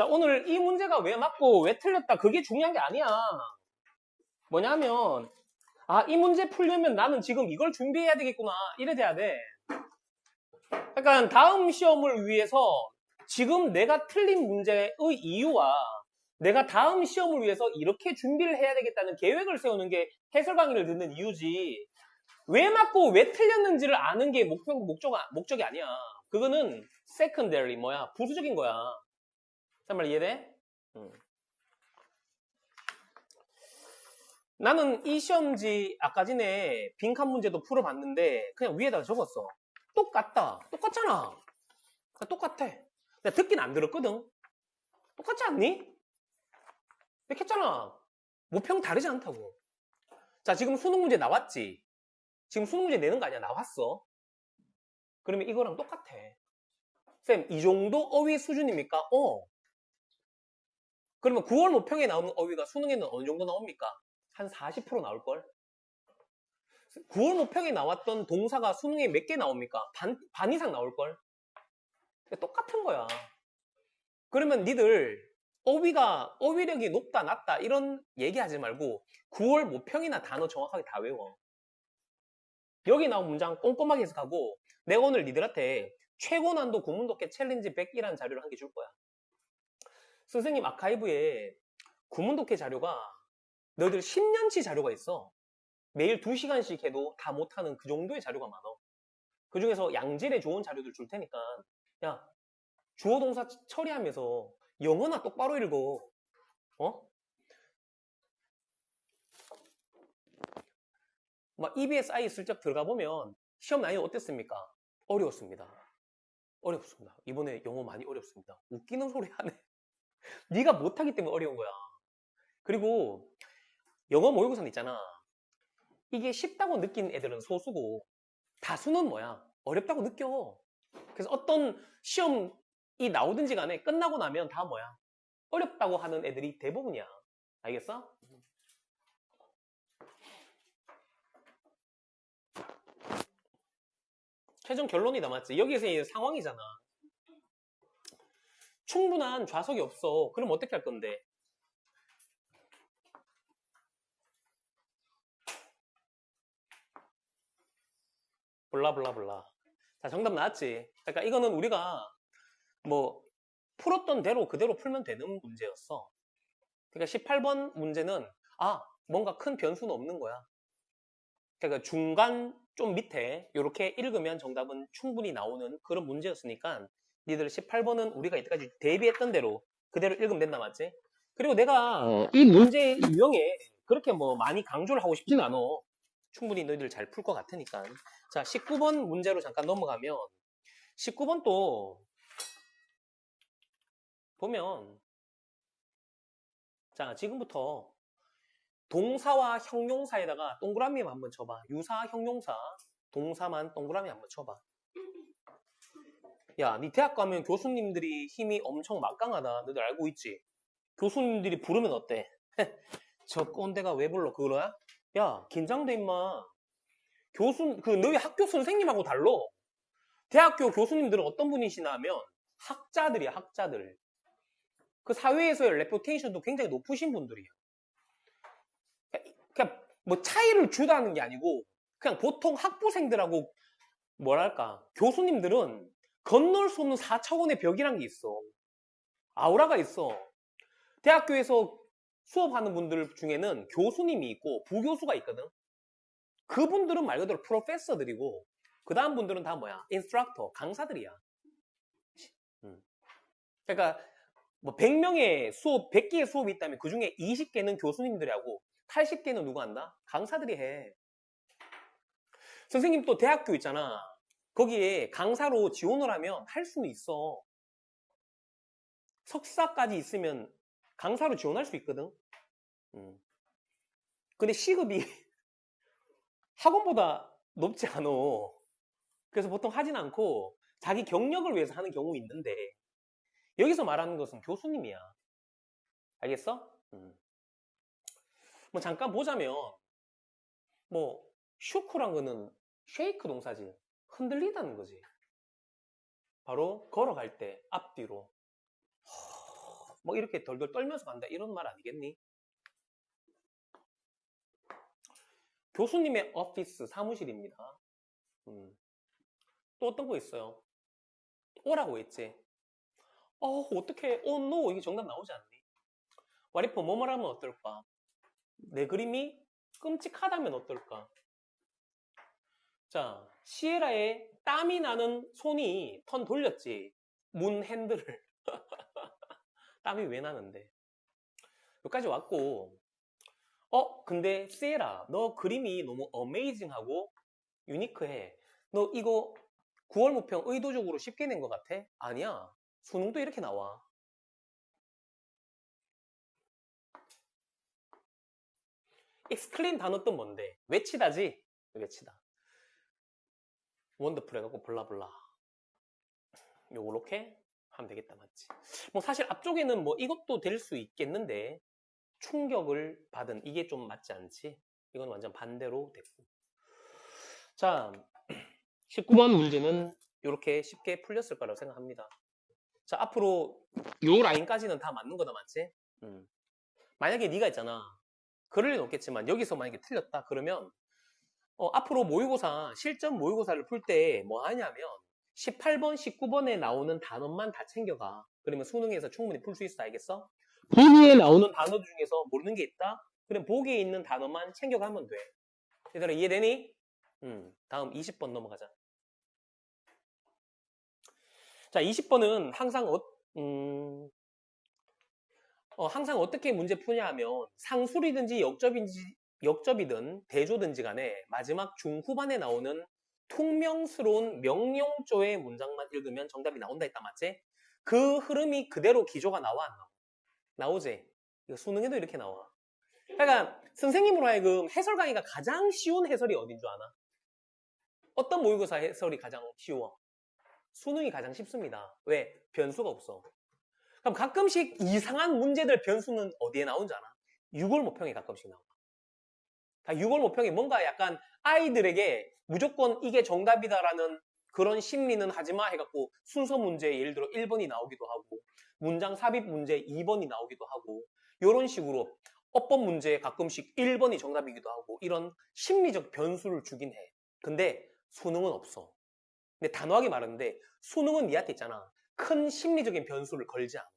자, 오늘 이 문제가 왜 맞고 왜 틀렸다 그게 중요한 게 아니야. 뭐냐면 이 문제 풀려면 나는 지금 이걸 준비해야 되겠구나 이래 돼야 돼. 그러니까 다음 시험을 위해서 지금 내가 틀린 문제의 이유와 내가 다음 시험을 위해서 이렇게 준비를 해야 되겠다는 계획을 세우는 게 해설 강의를 듣는 이유지. 왜 맞고 왜 틀렸는지를 아는 게 목적이 아니야. 그거는 secondary 부수적인 거야. 정말 이해돼? 나는 이 시험지 아까 전에 빈칸 문제도 풀어봤는데 그냥 위에다가 적었어. 똑같잖아. 똑같아. 내가 듣긴 안 들었거든. 똑같지 않니? 이렇게 했잖아. 모평 다르지 않다고. 자, 지금 수능 문제 나왔지? 지금 수능 문제 내는 거 아니야? 나왔어. 그러면 이거랑 똑같아. 쌤, 이 정도 어휘 수준입니까? 그러면 9월 모평에 나오는 어휘가 수능에는 어느 정도 나옵니까? 한 40% 나올걸? 9월 모평에 나왔던 동사가 수능에 몇 개 나옵니까? 반 이상 나올걸? 똑같은 거야. 그러면 니들 어휘력이 높다 낮다 이런 얘기하지 말고 9월 모평이나 단어 정확하게 다 외워. 여기 나온 문장 꼼꼼하게 해석하고 내가 오늘 니들한테 최고 난도 구문독해 챌린지 100이라는 자료를 한 개 줄 거야. 선생님 아카이브에 구문독해 자료가 너희들 10년치 자료가 있어. 매일 2시간씩 해도 다 못하는 그 정도의 자료가 많아. 그 중에서 양질의 좋은 자료들 줄 테니까 야, 주어 동사 처리하면서 영어나 똑바로 읽어. 막 EBSI 슬쩍 들어가 보면 시험 난이도 어땠습니까? 어려웠습니다. 이번에 영어 많이 어렵습니다. 웃기는 소리 하네. 네가 못하기 때문에 어려운 거야. 그리고 영어 모의고사 있잖아. 이게 쉽다고 느낀 애들은 소수고 다수는 어렵다고 느껴. 그래서 어떤 시험이 나오든지 간에 끝나고 나면 다 어렵다고 하는 애들이 대부분이야. 알겠어? 최종 결론이 남았지. 여기에서 이제 상황이잖아. 충분한 좌석이 없어. 그럼 어떻게 할 건데? 블라블라블라. 자, 정답 나왔지? 그러니까 이거는 우리가 풀었던 대로 그대로 풀면 되는 문제였어. 그러니까 18번 문제는 뭔가 큰 변수는 없는 거야. 그러니까 중간 좀 밑에 이렇게 읽으면 정답은 충분히 나오는 그런 문제였으니까 니들 18번은 우리가 이때까지 대비했던 대로 그대로 읽으면 된다 맞지? 그리고 내가 이 문제의 유형에 그렇게 많이 강조를 하고 싶진 않아. 충분히 너희들 잘 풀 것 같으니까. 자, 19번 문제로 잠깐 넘어가면 19번 또 보면 자, 지금부터 동사와 형용사에다가 동그라미만 한번 쳐봐. 유사, 형용사, 동사만 동그라미 한번 쳐봐. 야, 니 대학 가면 교수님들이 힘이 엄청 막강하다. 너희들 알고 있지? 교수님들이 부르면 어때? 저 꼰대가 왜 불러? 그거야? 야, 긴장돼 임마. 너희 학교 선생님하고 달러. 대학교 교수님들은 어떤 분이시나 하면 학자들이야, 학자들. 그 사회에서의 레포테이션도 굉장히 높으신 분들이야. 그냥 차이를 주다는 게 아니고 그냥 보통 학부생들하고 교수님들은 건널 수 없는 4차원의 벽이란 게 있어. 아우라가 있어. 대학교에서 수업하는 분들 중에는 교수님이 있고 부교수가 있거든. 그분들은 말 그대로 프로페서들이고 그 다음 분들은 다 인스트럭터, 강사들이야. 그러니까 100명의 수업, 100개의 수업이 있다면 그 중에 20개는 교수님들이 하고 80개는 누가 한다? 강사들이 해. 선생님 또 대학교 있잖아. 거기에 강사로 지원을 하면 할 수는 있어. 석사까지 있으면 강사로 지원할 수 있거든. 근데 시급이 학원보다 높지 않아. 그래서 보통 하진 않고 자기 경력을 위해서 하는 경우 있는데 여기서 말하는 것은 교수님이야. 알겠어? 잠깐 보자면 슈크란 거는 쉐이크 동사지. 흔들리다는 거지. 바로 걸어갈 때 앞뒤로 뭐 이렇게 덜덜 떨면서 간다 이런 말 아니겠니? 교수님의 오피스 사무실입니다. 또 어떤 거 있어요? 오라고 했지. 어떻게 no 이게 정답 나오지 않니? 와리퍼 뭐뭐 하면 어떨까? 내 그림이 끔찍하다면 어떨까? 자, 시에라의 땀이 나는 손이 턴 돌렸지. 문 핸들을. 땀이 왜 나는데? 여기까지 왔고, 근데 시에라, 너 그림이 너무 어메이징하고 유니크해. 너 이거 9월 모평 의도적으로 쉽게 낸 것 같아? 아니야. 수능도 이렇게 나와. exclaim 단어 또 뭔데? 외치다지? 외치다. 원더풀 해갖고 블라블라. 요렇게 하면 되겠다, 맞지? 뭐 사실 앞쪽에는 뭐 이것도 될 수 있겠는데 충격을 받은 이게 좀 맞지 않지? 이건 완전 반대로 됐고. 자, 19번 문제는 이렇게 쉽게 풀렸을 거라고 생각합니다. 자, 앞으로 요 라인까지는 다 맞는 거다, 맞지? 만약에 네가 있잖아. 그럴 리는 없겠지만 여기서 만약에 틀렸다 그러면 앞으로 모의고사, 실전 모의고사를 풀 때 뭐 하냐면 18번, 19번에 나오는 단어만 다 챙겨가. 그러면 수능에서 충분히 풀 수 있어, 알겠어? 보기에 나오는 단어 중에서 모르는 게 있다? 그럼 보기에 있는 단어만 챙겨가면 돼. 얘들아 이해되니? 다음 20번 넘어가자. 자, 20번은 항상 어떻게 문제 푸냐 하면 상술이든지 역접이든 대조든지 간에 마지막 중후반에 나오는 퉁명스러운 명령조의 문장만 읽으면 정답이 나온다 했다, 맞지? 그 흐름이 그대로 기조가 나와, 안 나와? 나오지? 이거 수능에도 이렇게 나와. 그러니까 선생님으로 하여금 해설 강의가 가장 쉬운 해설이 어딘 줄 아나? 어떤 모의고사 해설이 가장 쉬워? 수능이 가장 쉽습니다. 왜? 변수가 없어. 그럼 가끔씩 이상한 문제들 변수는 어디에 나오는지 알아? 6월 모평에 가끔씩 나와. 6월 모평이 뭔가 약간 아이들에게 무조건 이게 정답이다라는 그런 심리는 하지마 해갖고 순서 문제 예를 들어 1번이 나오기도 하고 문장 삽입 문제 2번이 나오기도 하고 이런 식으로 어법 문제 가끔씩 1번이 정답이기도 하고 이런 심리적 변수를 주긴 해. 근데 수능은 없어. 근데 단호하게 말하는데 수능은 니한테 있잖아. 큰 심리적인 변수를 걸지 않아.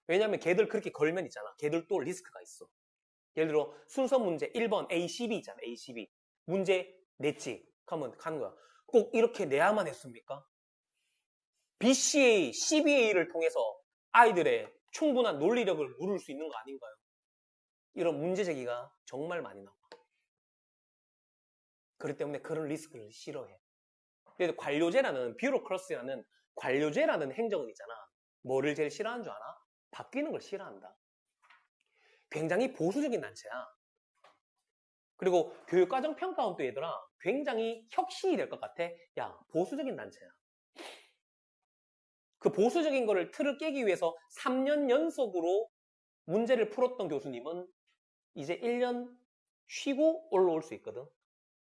왜냐면 걔들 그렇게 걸면 있잖아. 걔들 또 리스크가 있어. 예를 들어 순서 문제 1번 A12 있잖아. A12 문제 냈지. 하면 가는 거야. 꼭 이렇게 내야만 했습니까? BCA, CBA를 통해서 아이들의 충분한 논리력을 물을 수 있는 거 아닌가요? 이런 문제 제기가 정말 많이 나와. 그렇기 때문에 그런 리스크를 싫어해. 그래서 관료제라는 뷰로크러스라는 관료제라는 행정은 있잖아. 뭐를 제일 싫어하는 줄 알아? 바뀌는 걸 싫어한다. 굉장히 보수적인 단체야. 그리고 교육과정평가원 또 얘들아 굉장히 혁신이 될 것 같아. 야, 보수적인 단체야. 그 보수적인 거를 틀을 깨기 위해서 3년 연속으로 문제를 풀었던 교수님은 이제 1년 쉬고 올라올 수 있거든.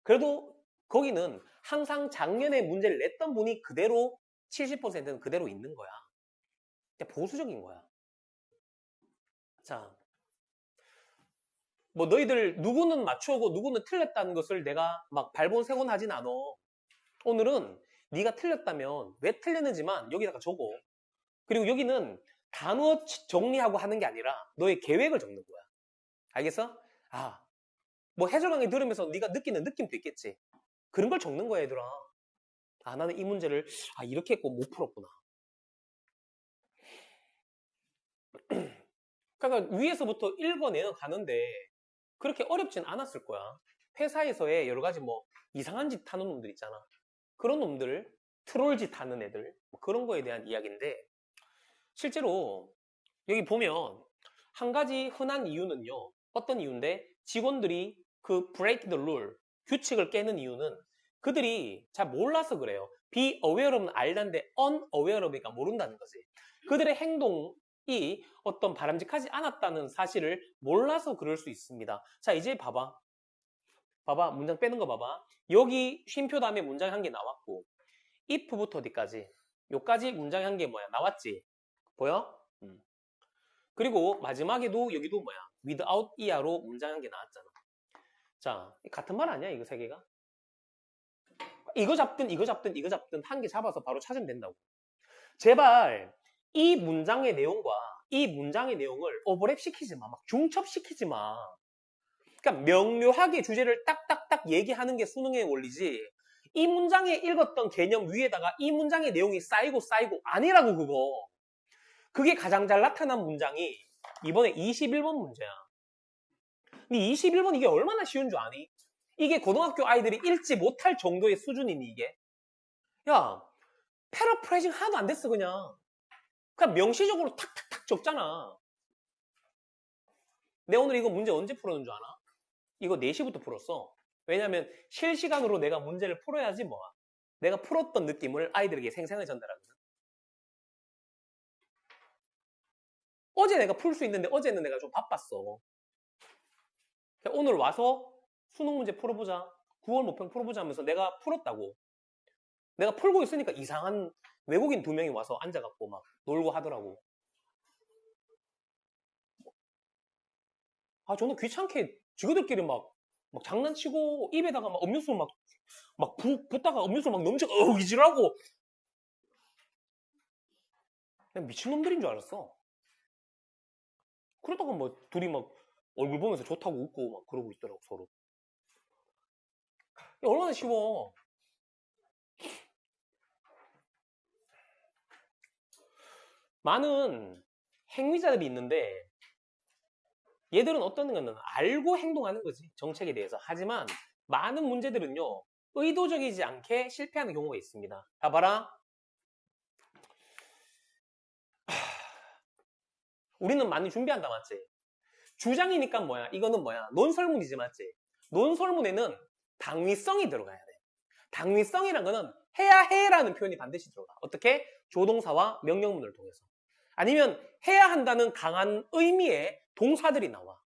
그래도 거기는 항상 작년에 문제를 냈던 분이 그대로 70%는 그대로 있는 거야. 보수적인 거야. 자, 뭐 너희들 누구는 맞추고 누구는 틀렸다는 것을 내가 막 발본색원 하진 않아. 오늘은 네가 틀렸다면 왜 틀렸는지만 여기다가 적어. 그리고 여기는 단어 정리하고 하는 게 아니라 너의 계획을 적는 거야. 알겠어? 뭐 해설 강의 들으면서 네가 느끼는 느낌도 있겠지. 그런 걸 적는 거야, 얘들아. 나는 이 문제를 이렇게 했고 못 풀었구나. 그러니까 위에서부터 읽어내어 가는데 그렇게 어렵진 않았을 거야. 회사에서의 여러 가지 뭐 이상한 짓 하는 놈들 있잖아. 그런 놈들, 트롤 짓 하는 애들, 뭐 그런 거에 대한 이야기인데 실제로 여기 보면 한 가지 흔한 이유는요. 어떤 이유인데 직원들이 그 break the rule, 규칙을 깨는 이유는 그들이 잘 몰라서 그래요. be aware of는 알다는데 unaware of이니까 모른다는 거지. 그들의 행동이 어떤 바람직하지 않았다는 사실을 몰라서 그럴 수 있습니다. 자, 이제 봐봐. 문장 빼는 거 봐봐. 여기 쉼표 다음에 문장 한 개 나왔고 if부터 어디까지? 요까지 문장 한 개 뭐야? 나왔지? 보여? 그리고 마지막에도 여기도 뭐야? without er로 문장 한 개 나왔잖아. 자, 같은 말 아니야? 이거 세 개가? 이거 잡든 이거 잡든 이거 잡든 한 개 잡아서 바로 찾으면 된다고. 제발 이 문장의 내용과 이 문장의 내용을 오버랩 시키지 마. 막 중첩시키지 마. 그러니까 명료하게 주제를 딱딱딱 얘기하는 게 수능의 원리지. 이 문장에 읽었던 개념 위에다가 이 문장의 내용이 쌓이고 아니라고 그거. 그게 가장 잘 나타난 문장이 이번에 21번 문제야. 근데 21번 이게 얼마나 쉬운 줄 아니? 이게 고등학교 아이들이 읽지 못할 정도의 수준이니 이게. 야, 패러프레이징 하나도 안 됐어 그냥. 그냥 명시적으로 탁탁탁 적잖아. 내가 오늘 이거 문제 언제 풀었는 줄 아나? 이거 4시부터 풀었어. 왜냐면 실시간으로 내가 문제를 풀어야지 뭐. 내가 풀었던 느낌을 아이들에게 생생하게 전달하거든. 어제 내가 풀 수 있는데 어제는 내가 좀 바빴어. 오늘 와서 수능 문제 풀어보자. 9월 모평 풀어보자 하면서 내가 풀었다고. 내가 풀고 있으니까 이상한 외국인 2명이 와서 앉아갖고 막 놀고 하더라고. 아, 저는 귀찮게 지그들끼리 막 장난치고 입에다가 막 음료수 붓다가 음료수 막 넘쳐 이지라고. 그냥 미친놈들인 줄 알았어. 그러다가 뭐 둘이 막 얼굴 보면서 좋다고 웃고 막 그러고 있더라고 서로. 얼마나 쉬워. 많은 행위자들이 있는데 얘들은 어떤 거는 알고 행동하는 거지. 정책에 대해서. 하지만 많은 문제들은요. 의도적이지 않게 실패하는 경우가 있습니다. 봐봐라. 우리는 많이 준비한다 맞지? 주장이니까 뭐야? 이거는 뭐야? 논설문이지 맞지? 논설문에는 당위성이 들어가야 돼. 당위성이란 거는 해야 해라는 표현이 반드시 들어가. 어떻게? 조동사와 명령문을 통해서. 아니면 해야 한다는 강한 의미의 동사들이 나와.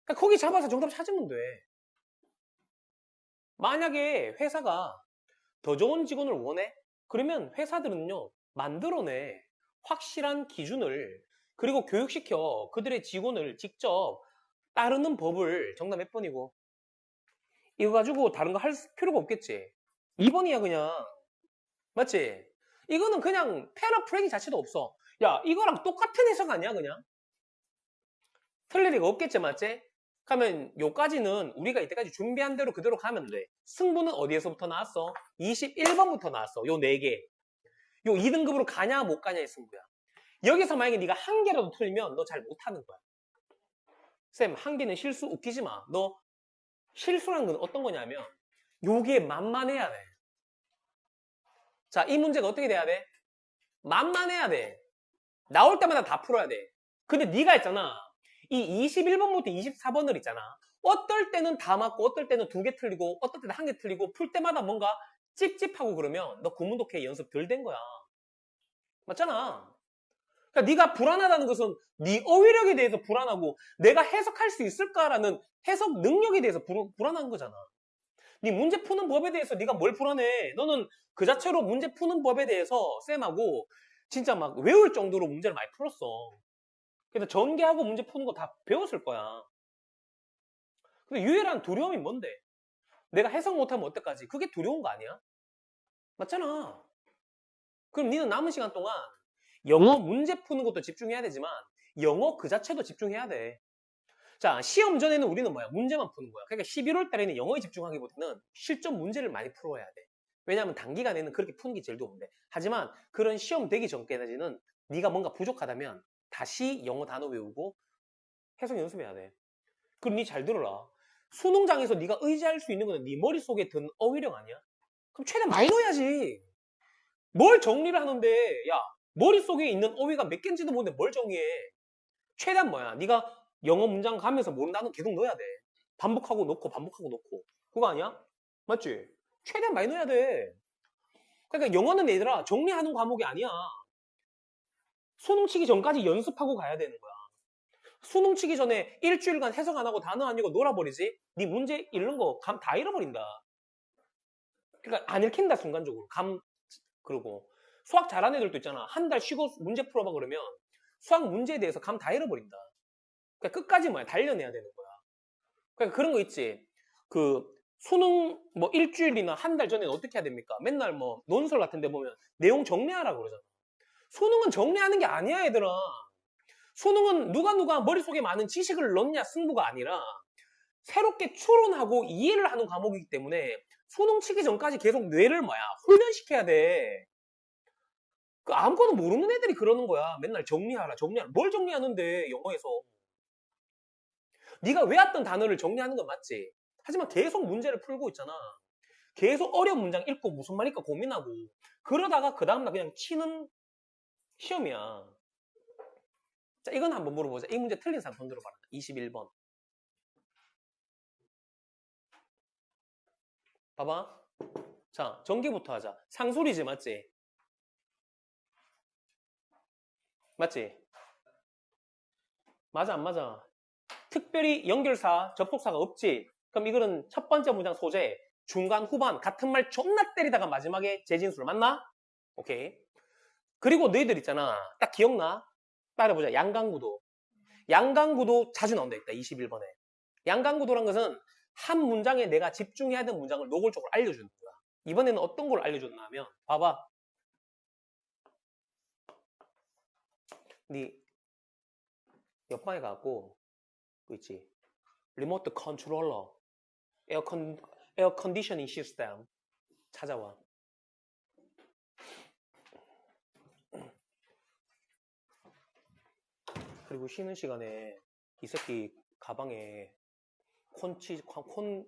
그러니까 거기 잡아서 정답 찾으면 돼. 만약에 회사가 더 좋은 직원을 원해? 그러면 회사들은요, 만들어내. 확실한 기준을, 그리고 교육시켜 그들의 직원을 직접 따르는 법을. 정답 몇 번이고? 이거 가지고 다른 거 할 필요가 없겠지. 2번이야, 그냥. 맞지? 이거는 그냥 패러프레이징 자체도 없어. 야, 이거랑 똑같은 해석 아니야, 그냥? 틀릴 리가 없겠지, 맞지? 그러면 요까지는 우리가 이때까지 준비한 대로 그대로 가면 돼. 승부는 어디에서부터 나왔어? 21번부터 나왔어. 요 4개. 요 2등급으로 가냐 못 가냐의 승부야. 여기서 만약에 네가 한 개라도 틀리면 너 잘 못하는 거야. 쌤, 한 개는 실수 웃기지 마. 너 실수란 건 어떤 거냐면 요게 만만해야 돼. 자, 이 문제가 어떻게 돼야 돼? 만만해야 돼. 나올 때마다 다 풀어야 돼. 근데 네가 있잖아. 이 21번부터 24번을 있잖아. 어떨 때는 다 맞고 어떨 때는 2개 틀리고 어떨 때는 1개 틀리고 풀 때마다 뭔가 찝찝하고 그러면 너 구문독해 연습 덜 된 거야. 맞잖아. 그러니까 네가 불안하다는 것은 네 어휘력에 대해서 불안하고 내가 해석할 수 있을까라는 해석 능력에 대해서 불안한 거잖아. 네 문제 푸는 법에 대해서 네가 뭘 불안해? 너는 그 자체로 문제 푸는 법에 대해서 쌤하고 진짜 막 외울 정도로 문제를 많이 풀었어. 그래서 전개하고 문제 푸는 거 다 배웠을 거야. 근데 유일한 두려움이 뭔데? 내가 해석 못하면 어떡하지? 그게 두려운 거 아니야? 맞잖아. 그럼 니는 남은 시간 동안 영어 문제 푸는 것도 집중해야 되지만 영어 그 자체도 집중해야 돼. 자, 시험 전에는 우리는 뭐야? 문제만 푸는 거야. 그러니까 11월 달에는 영어에 집중하기보다는 실전 문제를 많이 풀어야 돼. 왜냐하면 단기간에는 그렇게 푸는 게 제일 좋은데. 하지만 그런 시험 되기 전까지는 네가 뭔가 부족하다면 다시 영어 단어 외우고 해석 연습해야 돼. 그럼 니 잘 들어라. 수능장에서 네가 의지할 수 있는 거는 네 머릿속에 든 어휘력 아니야? 그럼 최대한 많이 넣어야지. 뭘 정리를 하는데 야, 머릿속에 있는 어휘가 몇 개인지도 모르는데 뭘 정리해. 최대한 뭐야? 네가 영어 문장 가면서 모른다는 계속 넣어야 돼. 반복하고 넣고 반복하고 넣고. 그거 아니야? 맞지? 최대한 많이 넣어야 돼. 그러니까 영어는 얘들아 정리하는 과목이 아니야. 수능 치기 전까지 연습하고 가야 되는 거야. 수능 치기 전에 일주일간 해석 안 하고 단어 안 읽고 놀아버리지? 네 문제 읽는 거 감 다 잃어버린다. 그러니까 안 읽힌다 순간적으로. 그러고 수학 잘하는 애들도 있잖아. 한 달 쉬고 문제 풀어봐 그러면 수학 문제에 대해서 감 다 잃어버린다. 그러니까 끝까지 뭐야 단련해야 되는 거야. 그러니까 그런 거 있지. 그 수능 뭐 일주일이나 한 달 전에는 어떻게 해야 됩니까? 맨날 뭐 논술 같은 데 보면 내용 정리하라고 그러잖아. 수능은 정리하는 게 아니야, 얘들아. 수능은 누가 머릿속에 많은 지식을 넣냐 승부가 아니라 새롭게 추론하고 이해를 하는 과목이기 때문에 수능 치기 전까지 계속 뇌를 뭐야 훈련시켜야 돼. 그 아무것도 모르는 애들이 그러는 거야. 맨날 정리하라. 뭘 정리하는데 영어에서. 네가 외웠던 단어를 정리하는 건 맞지. 하지만 계속 문제를 풀고 있잖아. 계속 어려운 문장 읽고 무슨 말일까 고민하고 그러다가 그 다음날 그냥 치는 시험이야. 자, 이건 한번 물어보자. 이 문제 틀린 사람 손 들어봐라. 21번. 봐봐. 자, 전기부터 하자. 상술이지, 맞지? 맞지? 맞아, 안 맞아? 특별히 연결사, 접속사가 없지? 그럼 이거는 첫 번째 문장 소재, 중간, 후반, 같은 말 존나 때리다가 마지막에 재진술. 맞나? 오케이. 그리고 너희들 있잖아. 딱 기억나? 따라해보자. 양강구도. 양강구도 자주 나온다 했다. 21번에. 양강구도란 것은 한 문장에 내가 집중해야 되는 문장을 노골적으로 알려주는 거야. 이번에는 어떤 걸 알려줬나 하면 봐봐. 네 옆방에 가고 그 있지. 리모트 컨트롤러 에어 컨디셔닝 시스템 찾아와. 그리고 쉬는 시간에 이 새끼 가방에 콘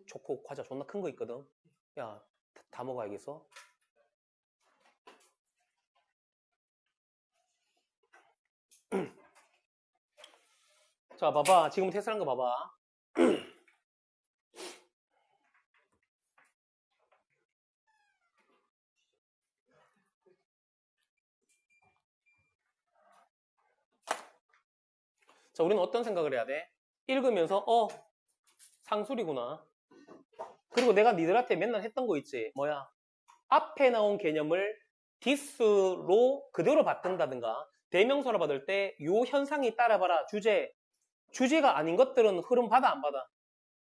초코 과자 존나 큰 거 있거든. 야, 다 먹어야겠어. 자, 봐봐. 지금 테스트한 거 봐봐. 자, 우리는 어떤 생각을 해야 돼? 읽으면서 상술이구나. 그리고 내가 니들한테 맨날 했던 거 있지. 뭐야? 앞에 나온 개념을 this로 그대로 받든다든가 대명사로 받을 때 요 현상이 따라봐라. 주제가 아닌 것들은 흐름 받아 안 받아?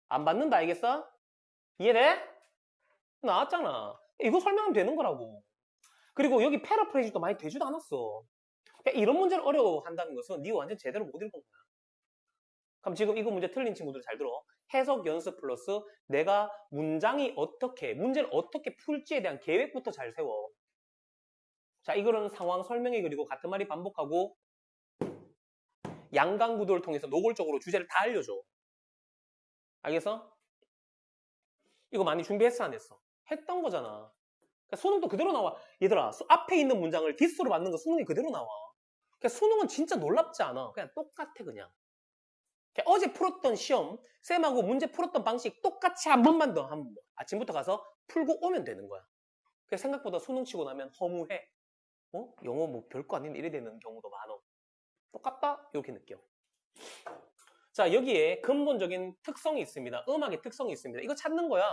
안 받는다 알겠어? 이해돼? 나왔잖아. 이거 설명하면 되는 거라고. 그리고 여기 패러프레이즈도 많이 되지도 않았어. 그러니까 이런 문제를 어려워한다는 것은 니가 완전 제대로 못 읽은 거야. 그럼 지금 이거 문제 틀린 친구들 잘 들어. 해석 연습 플러스 내가 문제를 어떻게 풀지에 대한 계획부터 잘 세워. 자, 이거는 상황 설명에 그리고 같은 말이 반복하고 양강 구도를 통해서 노골적으로 주제를 다 알려줘. 알겠어? 이거 많이 준비했어 안 했어? 했던 거잖아. 그러니까 수능도 그대로 나와. 얘들아, 앞에 있는 문장을 디스로 받는 거 수능이 그대로 나와. 그러니까 수능은 진짜 놀랍지 않아. 그냥 똑같아 그냥. 어제 풀었던 시험, 쌤하고 문제 풀었던 방식 똑같이 한 번만 더 하면 아침부터 가서 풀고 오면 되는 거야. 생각보다 수능 치고 나면 허무해. 영어 뭐 별거 아닌데 이래 되는 경우도 많아. 똑같다? 이렇게 느껴. 자, 여기에 근본적인 특성이 있습니다. 음악의 특성이 있습니다. 이거 찾는 거야.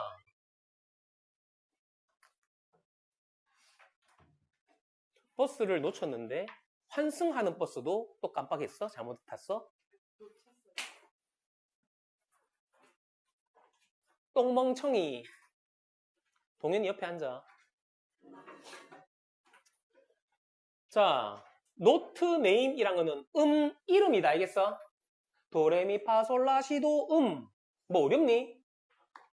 버스를 놓쳤는데 환승하는 버스도 또 깜빡했어? 잘못 탔어? 똥멍청이. 동현이 옆에 앉아. 자, 노트 네임이란 거는 이름이다. 알겠어? 도레미파솔라시도 뭐 어렵니?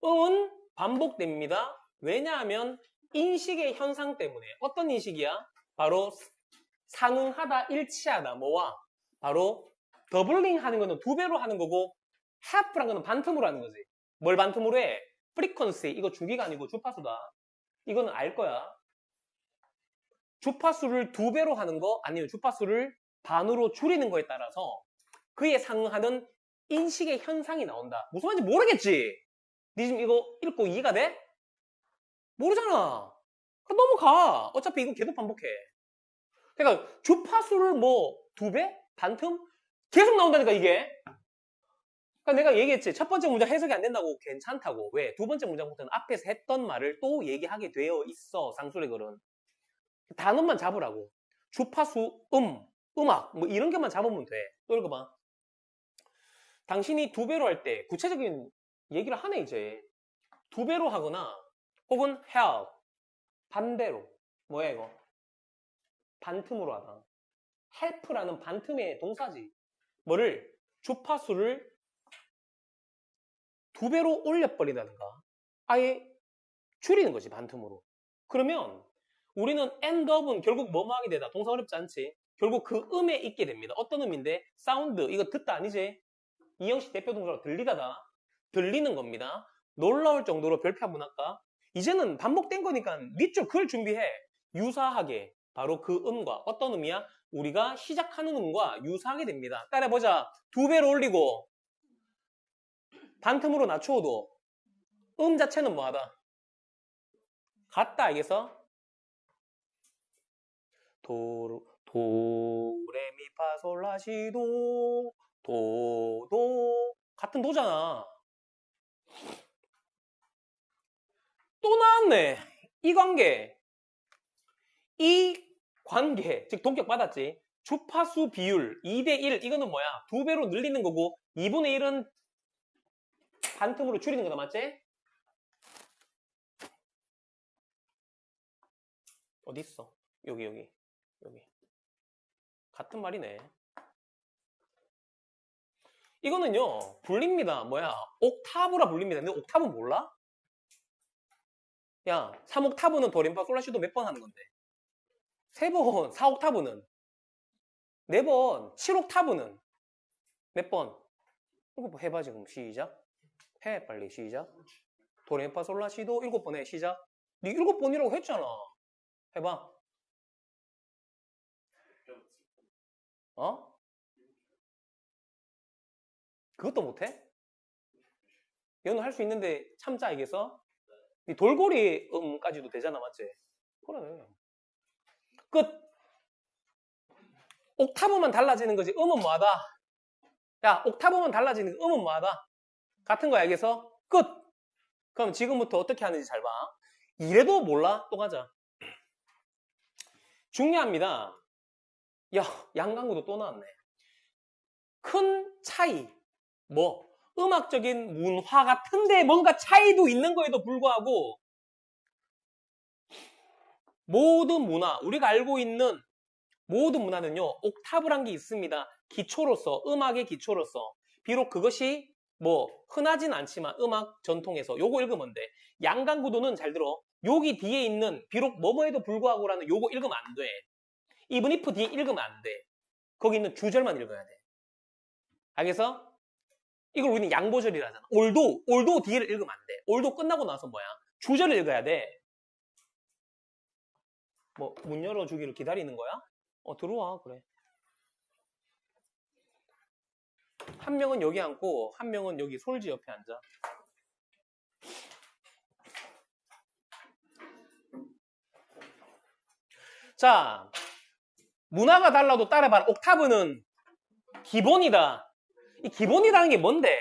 음은 반복됩니다. 왜냐하면 인식의 현상 때문에. 어떤 인식이야? 바로 상응하다, 일치하다. 뭐와? 바로 더블링 하는 거는 두 배로 하는 거고 하프란 거는 반틈으로 하는 거지. 뭘 반틈으로 해? 프리퀀시. 이거 주기가 아니고 주파수다. 이거는 알 거야. 주파수를 두 배로 하는 거 아니면 주파수를 반으로 줄이는 거에 따라서 그에 상응하는 인식의 현상이 나온다. 무슨 말인지 모르겠지? 니 지금 이거 읽고 이해가 돼? 모르잖아. 넘어가. 어차피 이거 계속 반복해. 그러니까 주파수를 뭐 두 배? 반틈? 계속 나온다니까 이게. 그러니까 내가 얘기했지. 첫 번째 문장 해석이 안 된다고 괜찮다고. 왜? 두 번째 문장부터는 앞에서 했던 말을 또 얘기하게 되어 있어. 상술의 글은. 단어만 잡으라고. 주파수 음악 뭐 이런 것만 잡으면 돼. 또 읽어봐. 당신이 두 배로 할 때 구체적인 얘기를 하네 이제. 두 배로 하거나 혹은 help 반대로 뭐야 이거? 반틈으로 하다. help라는 반틈의 동사지. 뭐를 주파수를 두 배로 올려버린다든가 아예 줄이는 거지 반틈으로. 그러면 우리는 end up은 결국 뭐뭐 하게 되다. 동사 어렵지 않지? 결국 그 음에 있게 됩니다. 어떤 음인데? 사운드. 이거 듣다 아니지? 이형식 대표 동사로 들리다다. 들리는 겁니다. 놀라울 정도로 별표 한번 할까? 이제는 반복된 거니까 밑줄 그걸 준비해. 유사하게 바로 그 음과 어떤 음이야? 우리가 시작하는 음과 유사하게 됩니다. 따라해보자. 두 배로 올리고 반틈으로 낮추어도 음 자체는 뭐하다? 같다 알겠어? 도레미파솔라시도 도도 같은 도잖아. 또 나왔네. 이 관계 즉 동격 받았지. 주파수 비율 2대1 이거는 뭐야? 두 배로 늘리는 거고 2분의 1은 반틈으로 줄이는 거다 맞지? 어디 있어? 여기 같은 말이네. 이거는요 불립니다. 뭐야? 옥타브라 불립니다. 근데 옥타브 몰라? 야 3옥타브는 도레미파 솔라시도 몇 번 하는 건데 3번 4옥타브는 4번 7옥타브는 몇 번? 이거 해봐 지금 시작. 해 빨리 시작. 도레미파 솔라시도 7번 해 시작. 네 7번이라고 했잖아. 해봐. 어? 그것도 못해? 이거는 할 수 있는데 참자 알겠어? 이 돌고리 음까지도 되잖아 맞지? 그래. 끝. 옥타브만 달라지는 거지 음은 뭐하다? 야 옥타브만 달라지는 음은 뭐하다? 같은 거 알겠어? 끝. 그럼 지금부터 어떻게 하는지 잘 봐. 이래도 몰라? 또 가자. 중요합니다. 야 양강구도 또 나왔네. 큰 차이. 뭐 음악적인 문화 같은데 뭔가 차이도 있는 거에도 불구하고 모든 문화, 우리가 알고 있는 모든 문화는요 옥타브란 게 있습니다. 기초로서, 음악의 기초로서. 비록 그것이 뭐 흔하진 않지만 음악 전통에서 요거 읽으면 돼. 양강구도는 잘 들어. 여기 뒤에 있는 비록 뭐뭐에도 불구하고라는 요거 읽으면 안 돼. even if 뒤에 읽으면 안 돼. 거기 있는 주절만 읽어야 돼. 알겠어? 이걸 우리는 양보절이라 하잖아. 올도 뒤를 읽으면 안 돼. 올도 끝나고 나서 뭐야? 주절을 읽어야 돼. 뭐 문 열어주기를 기다리는 거야? 들어와 그래. 한 명은 여기 앉고 한 명은 여기 솔지 옆에 앉아. 자, 문화가 달라도 따라봐라. 옥타브는 기본이다. 이 기본이라는 게 뭔데?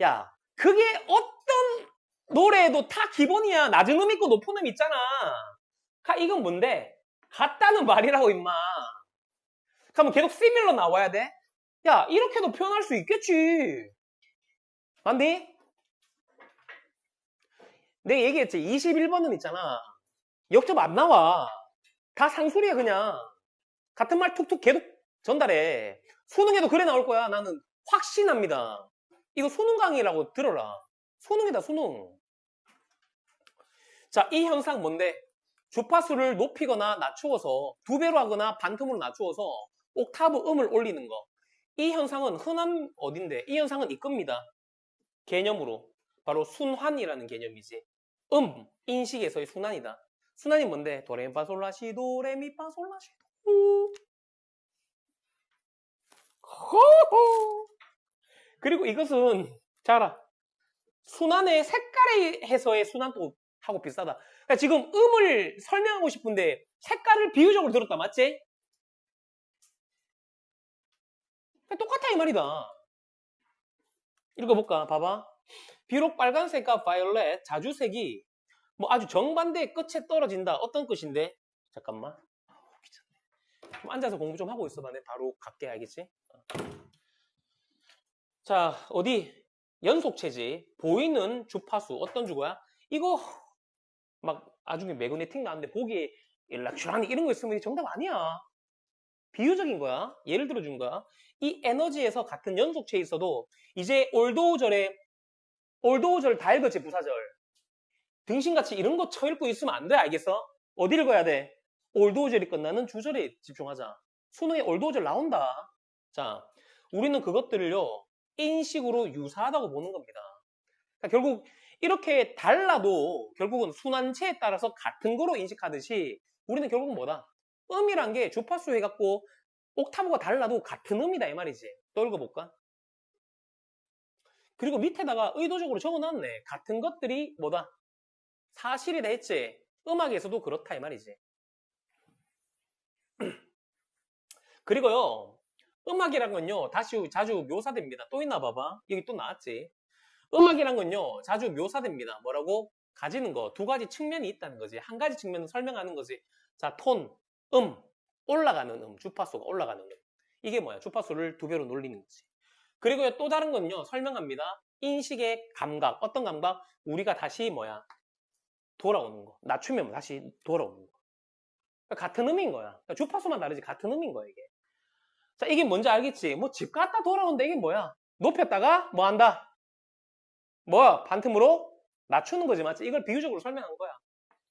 야, 그게 어떤 노래에도 다 기본이야. 낮은 음 있고 높은 음 있잖아. 이건 뭔데? 같다는 말이라고 임마. 그러면 계속 시밀러 나와야 돼? 야, 이렇게도 표현할 수 있겠지. 맞니? 내가 얘기했지. 21번은 있잖아. 역접 안 나와. 다 상술이야 그냥. 같은 말 툭툭 계속 전달해. 수능에도 그래 나올 거야. 나는 확신합니다. 이거 수능 강의라고 들어라. 수능이다 수능. 자, 이 현상 뭔데? 주파수를 높이거나 낮추어서 두 배로 하거나 반틈으로 낮추어서 옥타브 음을 올리는 거. 이 현상은 흔한 어딘데? 이 현상은 이겁니다. 개념으로. 바로 순환이라는 개념이지. 인식에서의 순환이다. 순환이 뭔데? 도레미파솔라시 도레미파솔라시 도. 그리고 이것은 잘 알아. 순환의 색깔에 해서의 순환도 하고 비슷하다. 그러니까 지금 음을 설명하고 싶은데 색깔을 비유적으로 들었다 맞지? 똑같아 이 말이다. 읽어볼까? 봐봐. 비록 빨간색과 바이올렛, 자주색이 뭐 아주 정반대의 끝에 떨어진다. 어떤 끝인데? 잠깐만. 귀찮네. 좀 앉아서 공부 좀 하고 있어봐. 내가 바로 갈게. 알겠지? 자, 어디? 연속체지. 보이는 주파수. 어떤 주거야? 이거 막 나중에 매그네틱 나왔는데 보기에 일락슈라니 이런 거 있으면 정답 아니야. 비유적인 거야. 예를 들어 준 거야. 이 에너지에서 같은 연속체에 있어도 이제 올도우절 다 읽었지, 부사절. 등신같이 이런 거 쳐읽고 있으면 안 돼. 알겠어? 어디 읽어야 돼? 올도우절이 끝나는 주절에 집중하자. 수능에 올도우절 나온다. 자, 우리는 그것들을요, 인식으로 유사하다고 보는 겁니다. 그러니까 결국 이렇게 달라도 결국은 순환체에 따라서 같은 거로 인식하듯이 우리는 결국은 뭐다? 음이란 게 주파수 해갖고 옥타브가 달라도 같은 음이다 이 말이지. 또 읽어볼까? 그리고 밑에다가 의도적으로 적어놨네. 같은 것들이 뭐다? 사실이다 했지. 음악에서도 그렇다 이 말이지. 그리고요, 음악이란 건요, 다시 자주 묘사됩니다. 또 있나 봐봐. 여기 또 나왔지. 음악이란 건요, 자주 묘사됩니다. 뭐라고? 가지는 거. 두 가지 측면이 있다는 거지. 한 가지 측면은 설명하는 거지. 자, 톤, 올라가는 주파수가 올라가는 음. 이게 뭐야? 주파수를 두 배로 놀리는 거지. 그리고 또 다른 건요, 설명합니다. 인식의 감각. 어떤 감각? 우리가 다시 뭐야? 돌아오는 거. 낮추면 다시 돌아오는 거. 그러니까 같은 음인 거야. 그러니까 주파수만 다르지 같은 음인 거야, 이게. 자, 이게 뭔지 알겠지? 뭐 집 갔다 돌아오는데 이게 뭐야? 높였다가 뭐 한다? 뭐야? 반틈으로 낮추는 거지, 맞지? 이걸 비유적으로 설명한 거야.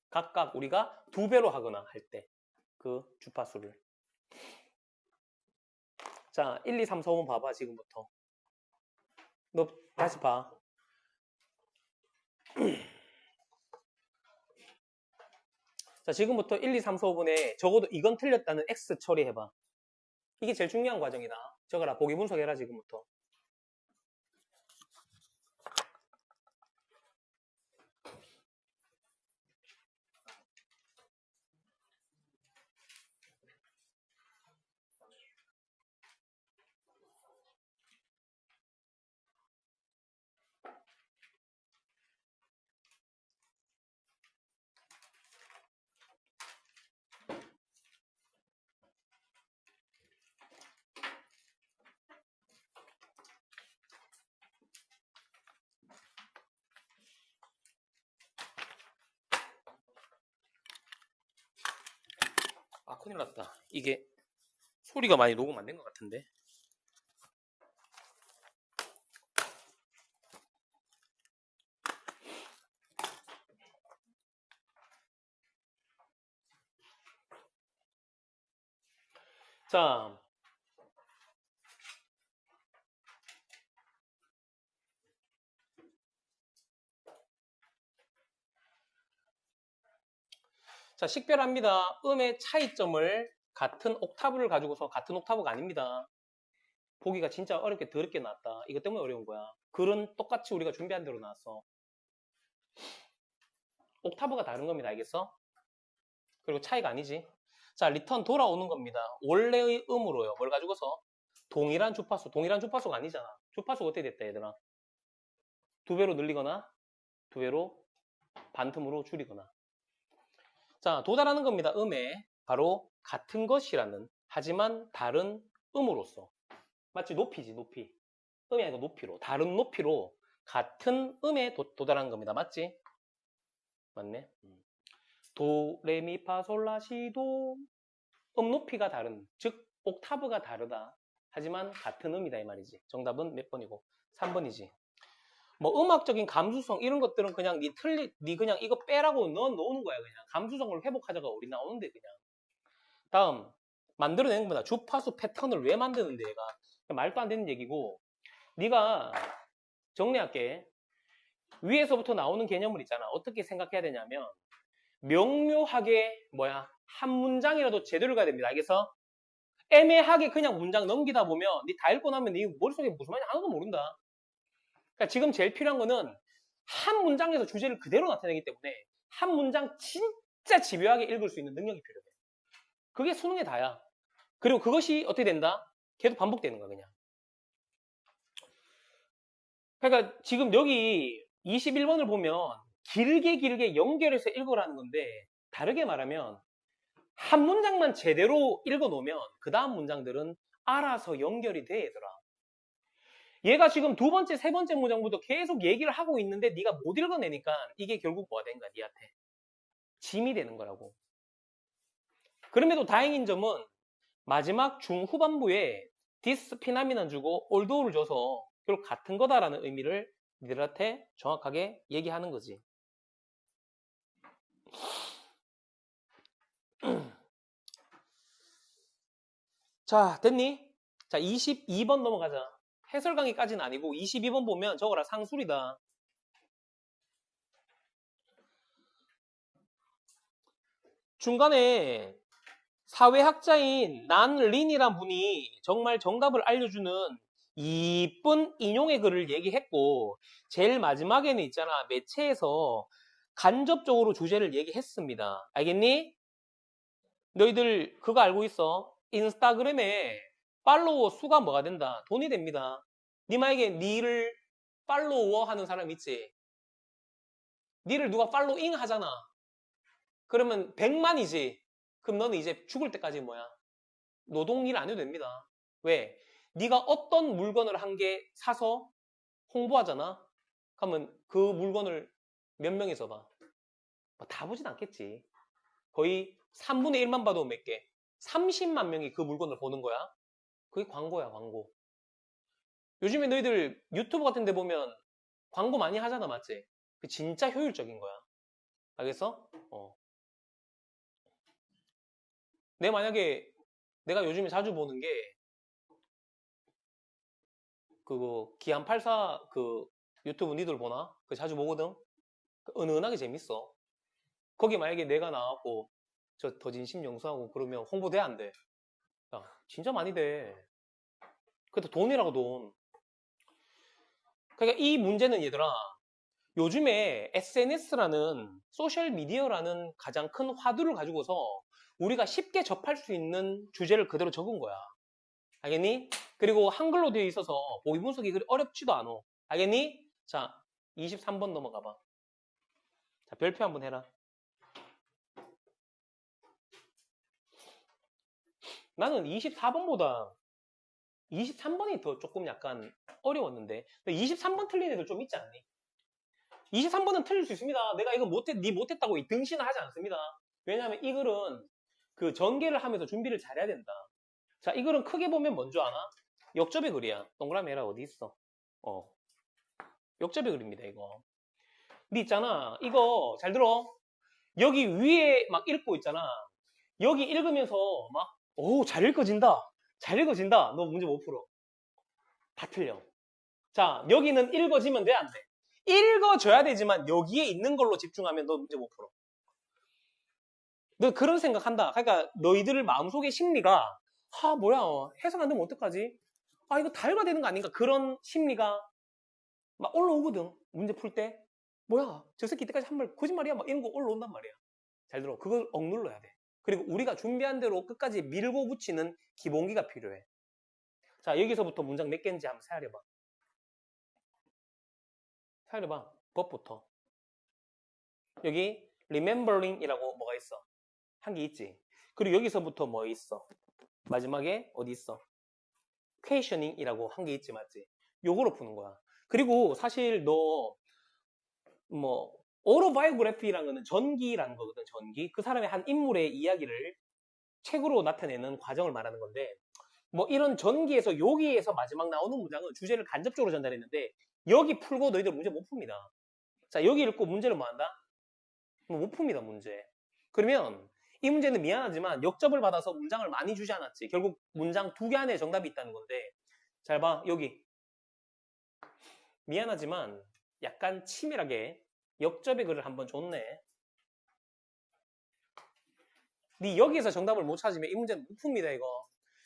각각 우리가 두 배로 하거나 할 때 그 주파수를. 자, 1, 2, 3, 4, 5번 봐봐, 지금부터. 너 다시 봐. 자, 지금부터 1, 2, 3, 4, 5번에 적어도 이건 틀렸다는 X 처리해봐. 이게 제일 중요한 과정이다. 적어라. 보기 분석해라, 지금부터. 아, 큰일 났다. 이게 소리가 많이 녹음 안 된 것 같은데. 자, 자, 식별합니다. 음의 차이점을 같은 옥타브를 가지고서 같은 옥타브가 아닙니다. 보기가 진짜 어렵게 더럽게 나왔다. 이것 때문에 어려운 거야. 글은 똑같이 우리가 준비한 대로 나왔어. 옥타브가 다른 겁니다. 알겠어? 그리고 차이가 아니지. 자, 리턴 돌아오는 겁니다. 원래의 음으로요. 뭘 가지고서? 동일한 주파수. 동일한 주파수가 아니잖아. 주파수가 어떻게 됐다, 얘들아? 두 배로 늘리거나 두 배로 반틈으로 줄이거나. 자, 도달하는 겁니다. 음에. 바로 같은 것이라는, 하지만 다른 음으로서. 마치 높이지, 높이. 음이 아니고 높이로. 다른 높이로 같은 음에 도달하는 겁니다. 맞지? 맞네. 도, 레, 미, 파, 솔, 라, 시, 도. 음 높이가 다른, 즉 옥타브가 다르다. 하지만 같은 음이다 이 말이지. 정답은 몇 번이고? 3번이지. 뭐 음악적인 감수성 이런 것들은 그냥 니 그냥 이거 빼라고 넣어 놓는 거야. 그냥 감수성을 회복하자가 우리 나오는데 그냥. 다음 만들어내는 겁니다. 주파수 패턴을 왜 만드는데 얘가 말도 안 되는 얘기고. 네가 정리할게. 위에서부터 나오는 개념을 있잖아. 어떻게 생각해야 되냐면 명료하게 뭐야 한 문장이라도 제대로 가야 됩니다. 알겠어? 애매하게 그냥 문장 넘기다 보면 니 다 읽고 나면 네 머릿속에 무슨 말인지 하나도 모른다. 그러니까 지금 제일 필요한 거는 한 문장에서 주제를 그대로 나타내기 때문에 한 문장 진짜 집요하게 읽을 수 있는 능력이 필요해. 그게 수능의 다야. 그리고 그것이 어떻게 된다? 계속 반복되는 거야 그냥. 그러니까 지금 여기 21번을 보면 길게 연결해서 읽으라는 건데 다르게 말하면 한 문장만 제대로 읽어놓으면 그 다음 문장들은 알아서 연결이 돼, 얘들아. 얘가 지금 두 번째, 세 번째 문장부터 계속 얘기를 하고 있는데 네가 못 읽어내니까 이게 결국 뭐가 된 거야, 니한테. 짐이 되는 거라고. 그럼에도 다행인 점은 마지막 중후반부에 디스 피나미난 주고 올도를 줘서 결국 같은 거다라는 의미를 니들한테 정확하게 얘기하는 거지. 자, 됐니? 자, 22번 넘어가자. 해설 강의까지는 아니고 22번 보면 저거라 상술이다. 중간에 사회학자인 난 린이란 분이 정말 정답을 알려주는 이쁜 인용의 글을 얘기했고 제일 마지막에는 있잖아. 매체에서 간접적으로 주제를 얘기했습니다. 알겠니? 너희들 그거 알고 있어? 인스타그램에 팔로워 수가 뭐가 된다? 돈이 됩니다. 니 만약에 니를 팔로워 하는 사람 있지? 니를 누가 팔로잉 하잖아. 그러면 100만이지. 그럼 너는 이제 죽을 때까지 뭐야? 노동일 안 해도 됩니다. 왜? 네가 어떤 물건을 한 개 사서 홍보하잖아. 그러면 그 물건을 몇 명이 써봐? 뭐 다 보진 않겠지. 거의 3분의 1만 봐도 몇 개? 30만 명이 그 물건을 보는 거야. 그게 광고야, 광고. 요즘에 너희들 유튜브 같은 데 보면 광고 많이 하잖아, 맞지? 그 진짜 효율적인 거야. 알겠어? 만약에 내가 요즘에 자주 보는 게 그거 기안84 그 유튜브 니들 보나? 그 자주 보거든? 은은하게 재밌어. 거기 만약에 내가 나왔고 저 더 진심 영수하고 그러면 홍보돼 안 돼? 야, 진짜 많이 돼. 그래도 돈이라고 돈. 그러니까 이 문제는 얘들아 요즘에 SNS라는 소셜미디어라는 가장 큰 화두를 가지고서 우리가 쉽게 접할 수 있는 주제를 그대로 적은 거야. 알겠니? 그리고 한글로 되어 있어서 보기 분석이 그리 어렵지도 않아. 알겠니? 자, 23번 넘어가 봐. 자, 별표 한번 해라. 나는 24번보다 23번이 더 조금 약간 어려웠는데 23번 틀린 애들 좀 있지 않니? 23번은 틀릴 수 있습니다. 내가 이거 니 못했다고 등신을 하지 않습니다. 왜냐하면 이 글은 그 전개를 하면서 준비를 잘해야 된다. 자, 이 글은 크게 보면 뭔 줄 아나? 역접의 글이야. 동그라미 해라 어디 있어? 역접의 글입니다 이거. 니 있잖아 이거 잘 들어. 여기 위에 막 읽고 있잖아. 여기 읽으면서 막 잘 읽어진다. 잘 읽어진다. 너 문제 못 풀어. 다 틀려. 자, 여기는 읽어지면 돼, 안 돼? 읽어줘야 되지만 여기에 있는 걸로 집중하면 너 문제 못 풀어. 너 그런 생각한다. 그러니까 너희들 마음속의 심리가 뭐야 해석 안 되면 어떡하지? 이거 다 읽어야 되는 거 아닌가? 그런 심리가 막 올라오거든. 문제 풀 때. 뭐야 저 새끼 이때까지 한 말 거짓말이야? 막 이런 거 올라온단 말이야. 잘 들어. 그걸 억눌러야 돼. 그리고 우리가 준비한 대로 끝까지 밀고 붙이는 기본기가 필요해. 자, 여기서부터 문장 몇 개인지 한번 세아려봐. 세아려봐. 법부터. 여기 remembering이라고 뭐가 있어? 한 게 있지. 그리고 여기서부터 뭐 있어? 마지막에 어디 있어? questioning이라고 한 게 있지, 맞지? 요거로 푸는 거야. 그리고 사실 너 뭐 autobiography라는 거는 전기라는 거거든, 전기. 그 사람의 한 인물의 이야기를 책으로 나타내는 과정을 말하는 건데 뭐 이런 전기에서 여기에서 마지막 나오는 문장은 주제를 간접적으로 전달했는데 여기 풀고 너희들 문제 못 풉니다. 자, 여기 읽고 문제를 뭐 한다? 못 풉니다, 문제. 그러면 이 문제는 미안하지만 역접을 받아서 문장을 많이 주지 않았지. 결국 문장 2개 안에 정답이 있다는 건데 잘 봐, 여기. 미안하지만 약간 치밀하게 역접의 글을 한번 줬네. 네 여기에서 정답을 못 찾으면 이 문제는 못 풉니다, 이거.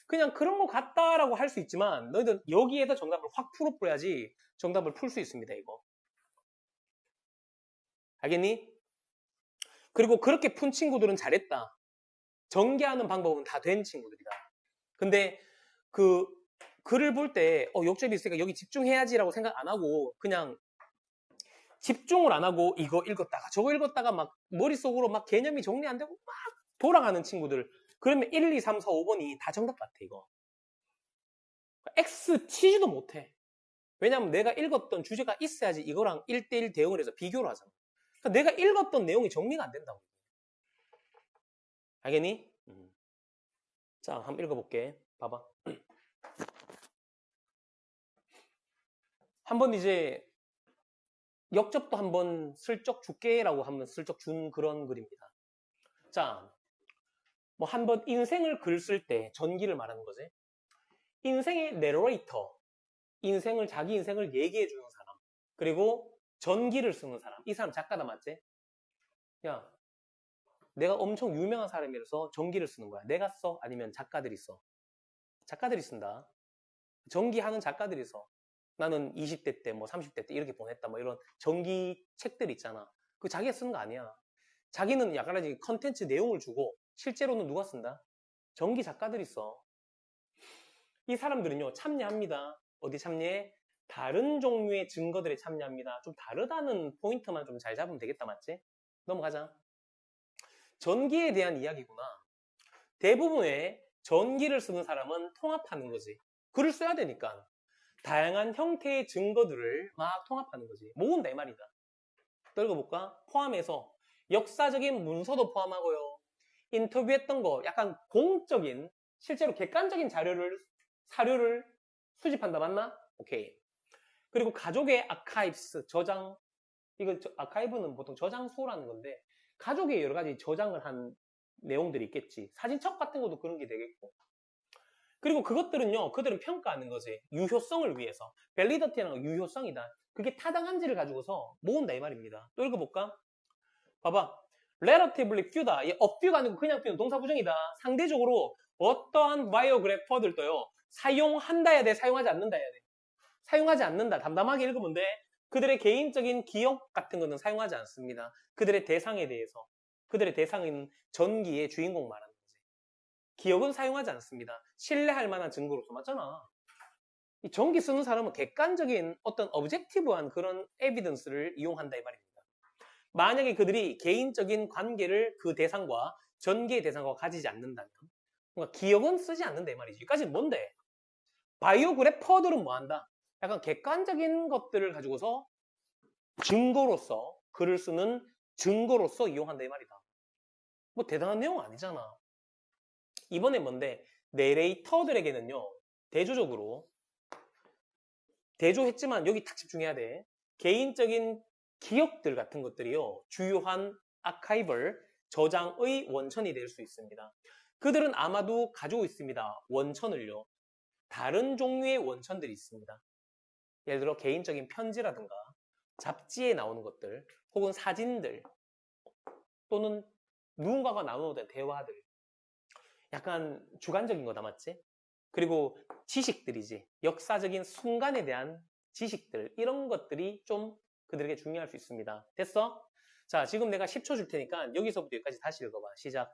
그냥 그런 거 같다라고 할 수 있지만 너희들 여기에다 정답을 확 풀어버려야지 정답을 풀 수 있습니다, 이거. 알겠니? 그리고 그렇게 푼 친구들은 잘했다. 전개하는 방법은 다 된 친구들이다. 근데 그 글을 볼 때 역접이 있으니까 여기 집중해야지라고 생각 안 하고 그냥 집중을 안 하고 이거 읽었다가 저거 읽었다가 막 머릿속으로 막 개념이 정리 안 되고 막 돌아가는 친구들. 그러면 1, 2, 3, 4, 5번이 다 정답 같아, 이거. X 치지도 못해. 왜냐면 내가 읽었던 주제가 있어야지 이거랑 1대1 대응을 해서 비교를 하잖아. 그러니까 내가 읽었던 내용이 정리가 안 된다고. 알겠니? 자, 한번 읽어볼게. 봐봐. 한번 이제 역접도 한번 슬쩍 줄게라고 한번 슬쩍 준 그런 글입니다. 자, 뭐 한번 인생을 글 쓸 때 전기를 말하는 거지. 인생의 내러레이터, 자기 인생을 얘기해 주는 사람, 그리고 전기를 쓰는 사람. 이 사람 작가다 맞지? 야, 내가 엄청 유명한 사람이라서 전기를 쓰는 거야. 내가 써? 아니면 작가들이 써? 작가들이 쓴다. 전기하는 작가들이 써. 나는 20대 때, 뭐 30대 때 이렇게 보냈다. 뭐 이런 전기 책들 있잖아. 그 자기가 쓰는 거 아니야. 자기는 약간 컨텐츠 내용을 주고 실제로는 누가 쓴다? 전기 작가들이 써. 이 사람들은요, 참여합니다. 어디 참여해? 다른 종류의 증거들에 참여합니다. 좀 다르다는 포인트만 좀 잘 잡으면 되겠다, 맞지? 넘어가자. 전기에 대한 이야기구나. 대부분의 전기를 쓰는 사람은 통합하는 거지. 글을 써야 되니까. 다양한 형태의 증거들을 막 통합하는 거지. 모은다 이 말이다. 또 읽어볼까? 포함해서 역사적인 문서도 포함하고요. 인터뷰했던 거, 약간 공적인, 실제로 객관적인 사료를 수집한다, 맞나? 오케이. 그리고 가족의 아카이브스, 저장. 이거 아카이브는 보통 저장소라는 건데, 가족의 여러 가지 저장을 한 내용들이 있겠지. 사진첩 같은 것도 그런 게 되겠고. 그리고 그것들은요, 그들은 평가하는 거지. 유효성을 위해서. 밸리더티라는 건 유효성이다. 그게 타당한지를 가지고서 모은다 이 말입니다. 또 읽어볼까? 봐봐. relatively few다. 이 few 가 아니고 그냥 few는 동사 부정이다. 상대적으로 어떠한 바이오그래퍼들도요, 사용한다 해야 돼, 사용하지 않는다 해야 돼. 사용하지 않는다. 담담하게 읽으면 돼. 그들의 개인적인 기억 같은 거는 사용하지 않습니다. 그들의 대상에 대해서. 그들의 대상인 전기의 주인공 말하는 거지. 기억은 사용하지 않습니다. 신뢰할 만한 증거로서. 맞잖아. 이 전기 쓰는 사람은 객관적인 어떤 오브젝티브한 그런 에비던스를 이용한다 이 말입니다. 만약에 그들이 개인적인 관계를 그 대상과 전기의 대상과 가지지 않는다면, 그러니까 기억은 쓰지 않는다 이 말이지. 여기까지는 뭔데? 바이오그래퍼들은 뭐 한다? 약간 객관적인 것들을 가지고서 증거로서, 글을 쓰는 증거로서 이용한다 이 말이다. 뭐 대단한 내용 아니잖아. 이번에 뭔데? 내레이터들에게는요, 대조적으로 대조했지만 여기 딱 집중해야 돼. 개인적인 기억들 같은 것들이요, 주요한 아카이벌, 저장의 원천이 될 수 있습니다. 그들은 아마도 가지고 있습니다. 원천을요. 다른 종류의 원천들이 있습니다. 예를 들어 개인적인 편지라든가 잡지에 나오는 것들, 혹은 사진들, 또는 누군가가 나누는 대화들. 약간 주관적인 거다, 맞지? 그리고 지식들이지. 역사적인 순간에 대한 지식들, 이런 것들이 좀 그들에게 중요할 수 있습니다. 됐어? 자, 지금 내가 10초 줄 테니까 여기서부터 여기까지 다시 읽어봐. 시작.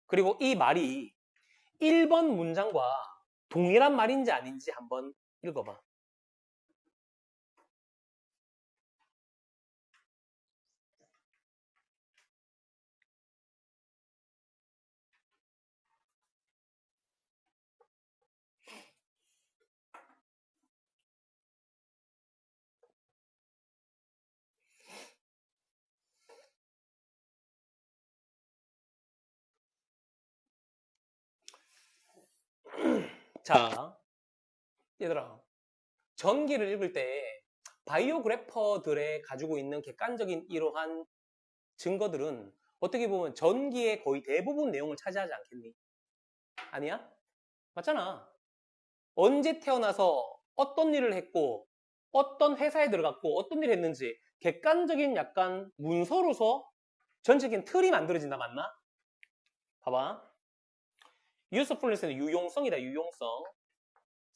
그리고 이 말이 1번 문장과 동일한 말인지 아닌지 한번 읽어봐. 자, 얘들아, 전기를 읽을 때 바이오그래퍼들의 가지고 있는 객관적인 이러한 증거들은 어떻게 보면 전기의 거의 대부분 내용을 차지하지 않겠니? 아니야? 맞잖아. 언제 태어나서 어떤 일을 했고, 어떤 회사에 들어갔고, 어떤 일을 했는지 객관적인 약간 문서로서 전체적인 틀이 만들어진다, 맞나? 봐봐. usefulness는 유용성이다, 유용성.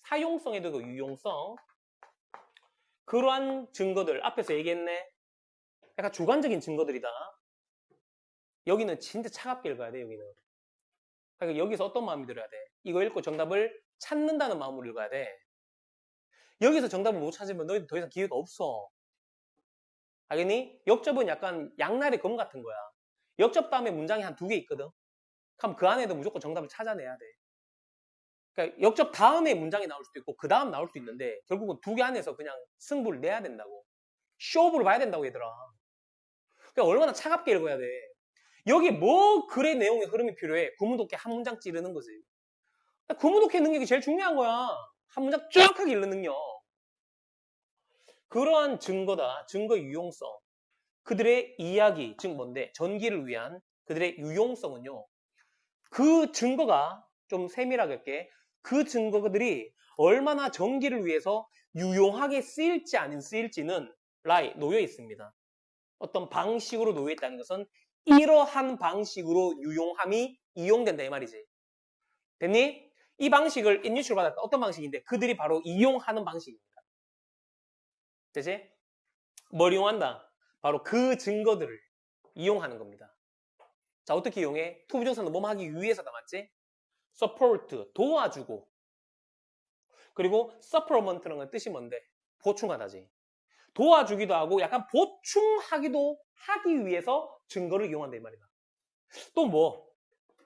사용성에도 그 유용성. 그러한 증거들, 앞에서 얘기했네. 약간 주관적인 증거들이다. 여기는 진짜 차갑게 읽어야 돼, 여기는. 그러니까 여기서 어떤 마음이 들어야 돼? 이거 읽고 정답을 찾는다는 마음으로 읽어야 돼. 여기서 정답을 못 찾으면 너희들 더 이상 기회가 없어. 알겠니? 역접은 약간 양날의 검 같은 거야. 역접 다음에 문장이 한 2개 있거든. 그럼 그 안에도 무조건 정답을 찾아내야 돼. 그러니까 역접 다음에 문장이 나올 수도 있고 그 다음 나올 수도 있는데 결국은 2개 안에서 그냥 승부를 내야 된다고. 쇼부를 봐야 된다고 얘들아. 그러니까 얼마나 차갑게 읽어야 돼. 여기 뭐 글의 내용의 흐름이 필요해. 구문독해 한 문장 찌르는 거지. 구문독해 능력이 제일 중요한 거야. 한 문장 정확하게 읽는 능력. 그러한 증거다. 증거 유용성. 그들의 이야기, 즉 뭔데? 전기를 위한 그들의 유용성은요. 그 증거가 좀 세밀하게 할게. 그 증거들이 얼마나 전기를 위해서 유용하게 쓰일지 안 쓰일지는 놓여 있습니다. 어떤 방식으로 놓여 있다는 것은 이러한 방식으로 유용함이 이용된다 이 말이지. 됐니? 이 방식을 인유출 받았다. 어떤 방식인데? 그들이 바로 이용하는 방식입니다. 되지? 뭘 이용한다? 바로 그 증거들을 이용하는 겁니다. 자, 어떻게 이용해? 투부정사는 뭐뭐 하기 위해서다, 맞지? support, 도와주고. 그리고 supplement라는 뜻이 뭔데? 보충하다지. 도와주기도 하고 약간 보충하기도 하기 위해서 증거를 이용한다 이 말이다. 또 뭐?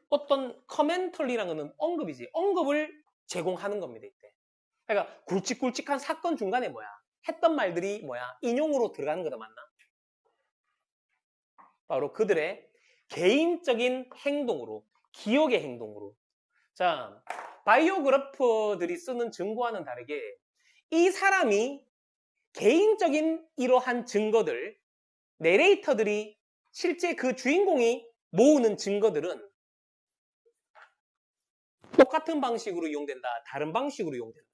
어떤 커멘터리라는 건 언급이지. 언급을 제공하는 겁니다, 이때. 그러니까 굵직굵직한 사건 중간에 뭐야? 했던 말들이 뭐야? 인용으로 들어가는 거다, 맞나? 바로 그들의 개인적인 행동으로, 기억의 행동으로. 자, 바이오그래퍼들이 쓰는 증거와는 다르게 이 사람이 개인적인 이러한 증거들, 내레이터들이 실제 그 주인공이 모으는 증거들은 똑같은 방식으로 이용된다. 다른 방식으로 이용된다.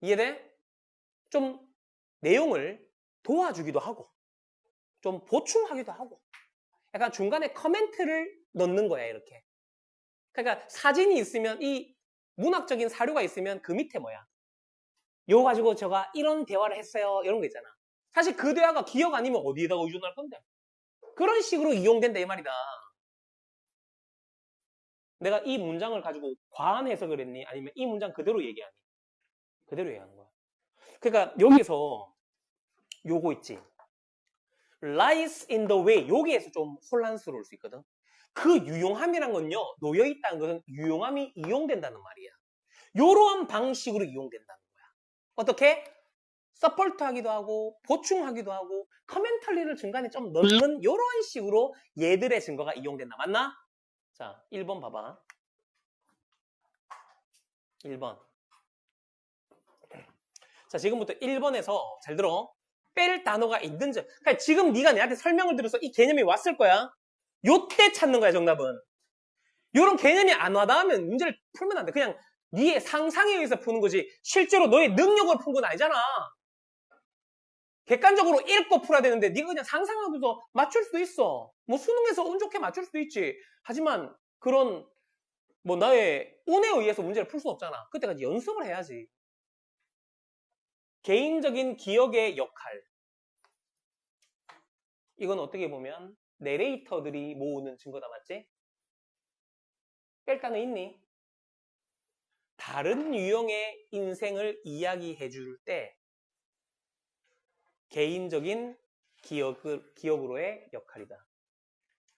이해돼? 좀 내용을 도와주기도 하고 좀 보충하기도 하고 약간 중간에 커멘트를 넣는 거야 이렇게. 그러니까 사진이 있으면 이 문학적인 사료가 있으면 그 밑에 뭐야? 이거 가지고 제가 이런 대화를 했어요. 이런 거 있잖아. 사실 그 대화가 기억 아니면 어디에다가 의존할 건데? 그런 식으로 이용된다 이 말이다. 내가 이 문장을 가지고 과한 해석을 했니? 아니면 이 문장 그대로 얘기하니? 그대로 얘기하는 거야. 그러니까 여기서 요거 있지. lies in the way. 여기에서 좀 혼란스러울 수 있거든. 그 유용함이란 건요. 놓여있다는 것은 유용함이 이용된다는 말이야. 요런 방식으로 이용된다는 거야. 어떻게? 서포트 하기도 하고 보충하기도 하고 커멘터리를 중간에 좀 넣는 요런 식으로 얘들의 증거가 이용된다. 맞나? 자, 1번 봐봐. 1번. 자, 지금부터 1번에서 잘 들어. 뺄 단어가 있는지. 그러니까 지금 네가 내한테 설명을 들어서 이 개념이 왔을 거야. 요때 찾는 거야, 정답은. 요런 개념이 안 와닿으면 문제를 풀면 안 돼. 그냥 네의 상상에 의해서 푸는 거지. 실제로 너의 능력을 푼 건 아니잖아. 객관적으로 읽고 풀어야 되는데 네가 그냥 상상하면서 맞출 수도 있어. 뭐 수능에서 운 좋게 맞출 수도 있지. 하지만 그런 뭐 나의 운에 의해서 문제를 풀 수 없잖아. 그때까지 연습을 해야지. 개인적인 기억의 역할. 이건 어떻게 보면 내레이터들이 모으는 증거다, 맞지? 뺄 단어 있니? 다른 유형의 인생을 이야기해 줄 때 개인적인 기억으로의 역할이다.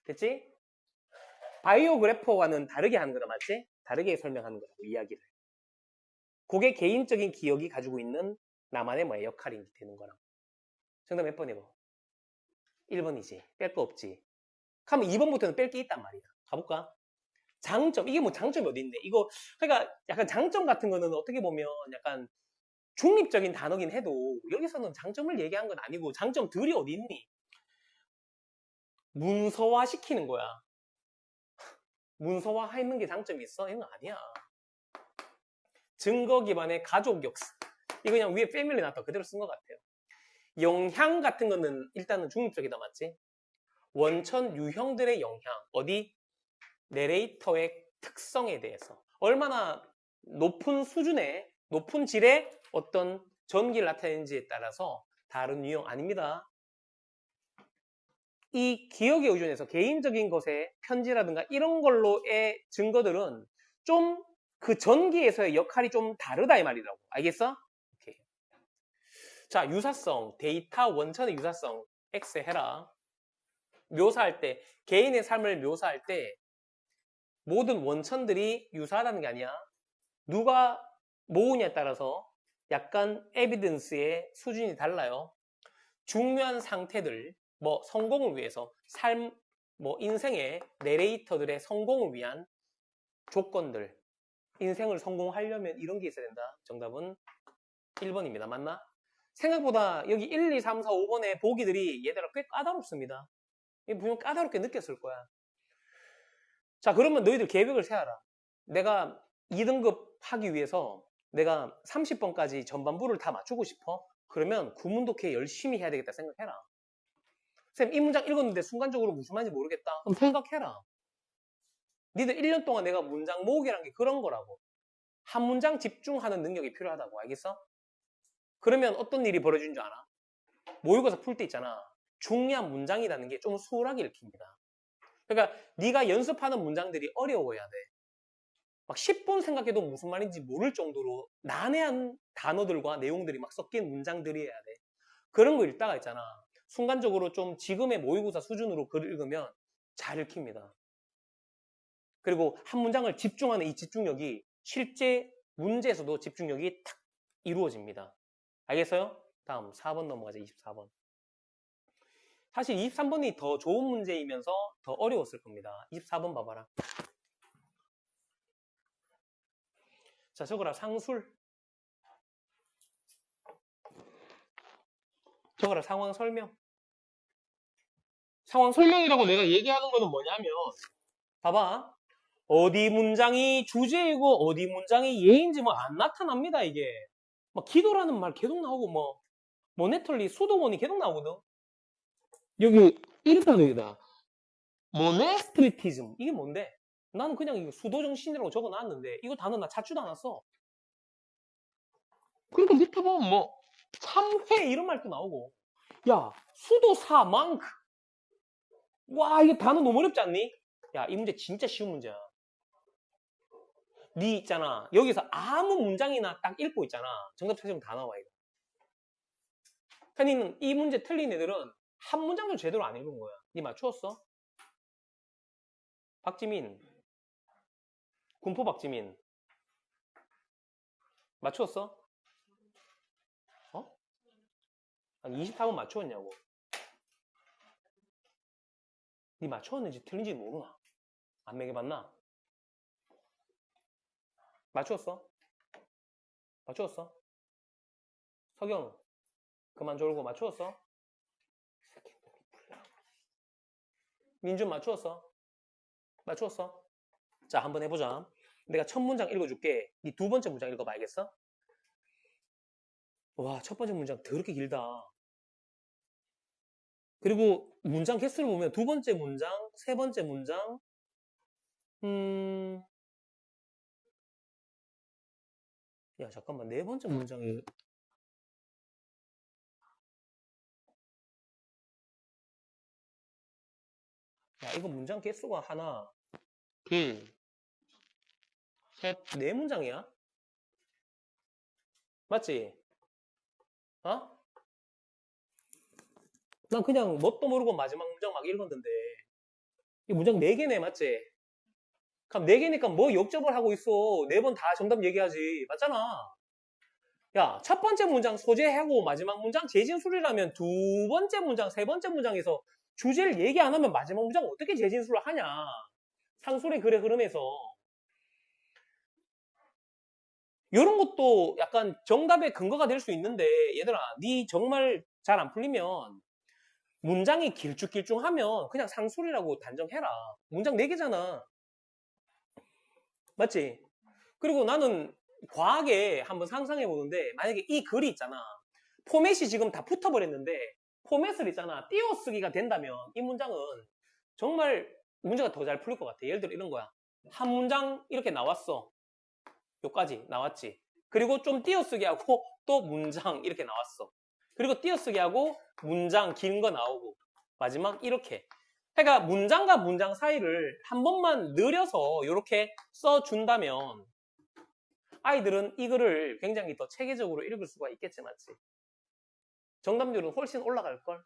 됐지? 바이오그래퍼와는 다르게 하는 거다, 맞지? 다르게 설명하는 거라고, 이야기를. 그게 개인적인 기억이 가지고 있는 나만의 뭐야, 역할이 되는 거랑. 정답 몇 번 해봐? 1번이지. 뺄 거 없지. 그러면 2번부터는 뺄 게 있단 말이야. 가볼까? 장점. 이게 뭐 장점이 어디 있는데? 이거, 그러니까 약간 장점 같은 거는 어떻게 보면 약간 중립적인 단어긴 해도 여기서는 장점을 얘기한 건 아니고 장점들이 어디 있니? 문서화 시키는 거야. 문서화 하는 게 장점이 있어? 이건 아니야. 증거 기반의 가족 역사. 이거 그냥 위에 패밀리 나왔다 그대로 쓴 것 같아요. 영향 같은 거는 일단은 중립적이다, 맞지? 원천 유형들의 영향. 어디? 내레이터의 특성에 대해서. 얼마나 높은 수준의, 높은 질의 어떤 전기를 나타내는지에 따라서 다른 유형 아닙니다. 이 기억에 의존해서 개인적인 것의 편지라든가 이런 걸로의 증거들은 좀 그 전기에서의 역할이 좀 다르다 이 말이라고. 알겠어? 오케이. 자, 유사성. 데이터 원천의 유사성. X 해라. 묘사할 때, 개인의 삶을 묘사할 때 모든 원천들이 유사하다는 게 아니야. 누가 모으냐에 따라서 약간 에비던스의 수준이 달라요. 중요한 상태들, 뭐 성공을 위해서 삶, 뭐 인생의 내레이터들의 성공을 위한 조건들, 인생을 성공하려면 이런 게 있어야 된다. 정답은 1번입니다. 맞나? 생각보다 여기 1, 2, 3, 4, 5번의 보기들이 얘들아 꽤 까다롭습니다. 분명 까다롭게 느꼈을 거야. 자, 그러면 너희들 계획을 세워라. 내가 2등급 하기 위해서 내가 30번까지 전반부를 다 맞추고 싶어? 그러면 구문독해 열심히 해야 되겠다 생각해라. 쌤, 이 문장 읽었는데 순간적으로 무슨 말인지 모르겠다. 그럼 생각해라. 니들 1년 동안 내가 문장 모으기라는 게 그런 거라고. 한 문장 집중하는 능력이 필요하다고. 알겠어? 그러면 어떤 일이 벌어지는 줄 알아? 모의고사 풀 때 있잖아. 중요한 문장이라는 게 좀 수월하게 읽힙니다. 그러니까 네가 연습하는 문장들이 어려워야 돼. 막 10분 생각해도 무슨 말인지 모를 정도로 난해한 단어들과 내용들이 막 섞인 문장들이어야 돼. 그런 거 읽다가 있잖아. 순간적으로 좀 지금의 모의고사 수준으로 글을 읽으면 잘 읽힙니다. 그리고 한 문장을 집중하는 이 집중력이 실제 문제에서도 집중력이 탁 이루어집니다. 알겠어요? 다음 4번 넘어가자. 24번. 사실 23번이 더 좋은 문제이면서 더 어려웠을 겁니다. 24번 봐봐라. 자, 적어라. 상술. 적어라. 상황 설명. 상황 설명이라고 내가 얘기하는 거는 뭐냐면 봐봐. 어디 문장이 주제이고 어디 문장이 예인지 뭐 안 나타납니다. 이게 막 기도라는 말 계속 나오고 뭐 모네털리 수도원이 계속 나오거든. 여기 이렇다는 얘기다. 모네스트리티즘 이게 뭔데? 나는 그냥 이거 수도정신이라고 적어놨는데 이거 단어 나 찾지도 않았어. 그러니까 밑에 보면 뭐 참회 이런 말도 나오고 야 수도사망크 와 이거 단어 너무 어렵지 않니? 야 이 문제 진짜 쉬운 문제야. 니 있잖아 여기서 아무 문장이나 딱 읽고 있잖아 정답 찾으면 다 나와 이거. 그러니까 이 문제 틀린 애들은 한 문장도 제대로 안 읽은 거야. 니 맞추었어? 박지민 군포 박지민 맞추었어? 어? 아니 24번 맞추었냐고. 니 맞추었는지 틀린지 모르나? 안 매겨봤나? 맞추었어? 맞추었어? 서경우 그만 졸고 맞추었어? 민준 맞추었어? 맞추었어? 자 한번 해보자. 내가 첫 문장 읽어줄게. 니 두 번째 문장 읽어봐 알겠어? 와 첫 번째 문장 더럽게 길다. 그리고 문장 개수를 보면 두 번째 문장, 세 번째 문장 야 잠깐만 네 번째 문장이 야 이거 문장 개수가 하나 둘 셋 네 문장이야? 맞지? 어? 난 그냥 뭣도 모르고 마지막 문장 막 읽었는데 이 문장 4개네 맞지? 그럼 4개니까 뭐 역접을 하고 있어. 4번 다 정답 얘기하지. 맞잖아. 야, 첫 번째 문장 소재하고 마지막 문장 재진술이라면 두 번째 문장, 세 번째 문장에서 주제를 얘기 안 하면 마지막 문장 어떻게 재진술을 하냐. 상술의 글의 흐름에서. 이런 것도 약간 정답의 근거가 될 수 있는데 얘들아, 네 정말 잘 안 풀리면 문장이 길쭉길쭉하면 그냥 상술이라고 단정해라. 문장 4개잖아. 맞지? 그리고 나는 과하게 한번 상상해 보는데 만약에 이 글이 있잖아. 포맷이 지금 다 붙어버렸는데 포맷을 있잖아. 띄어쓰기가 된다면 이 문장은 정말 문제가 더 잘 풀릴 것 같아. 예를 들어 이런 거야. 한 문장 이렇게 나왔어. 여기까지 나왔지. 그리고 좀 띄어쓰기 하고 또 문장 이렇게 나왔어. 그리고 띄어쓰기 하고 문장 긴 거 나오고 마지막 이렇게. 그러니까 문장과 문장 사이를 한 번만 느려서 이렇게 써준다면 아이들은 이 글을 굉장히 더 체계적으로 읽을 수가 있겠지, 맞지? 정답률은 훨씬 올라갈걸?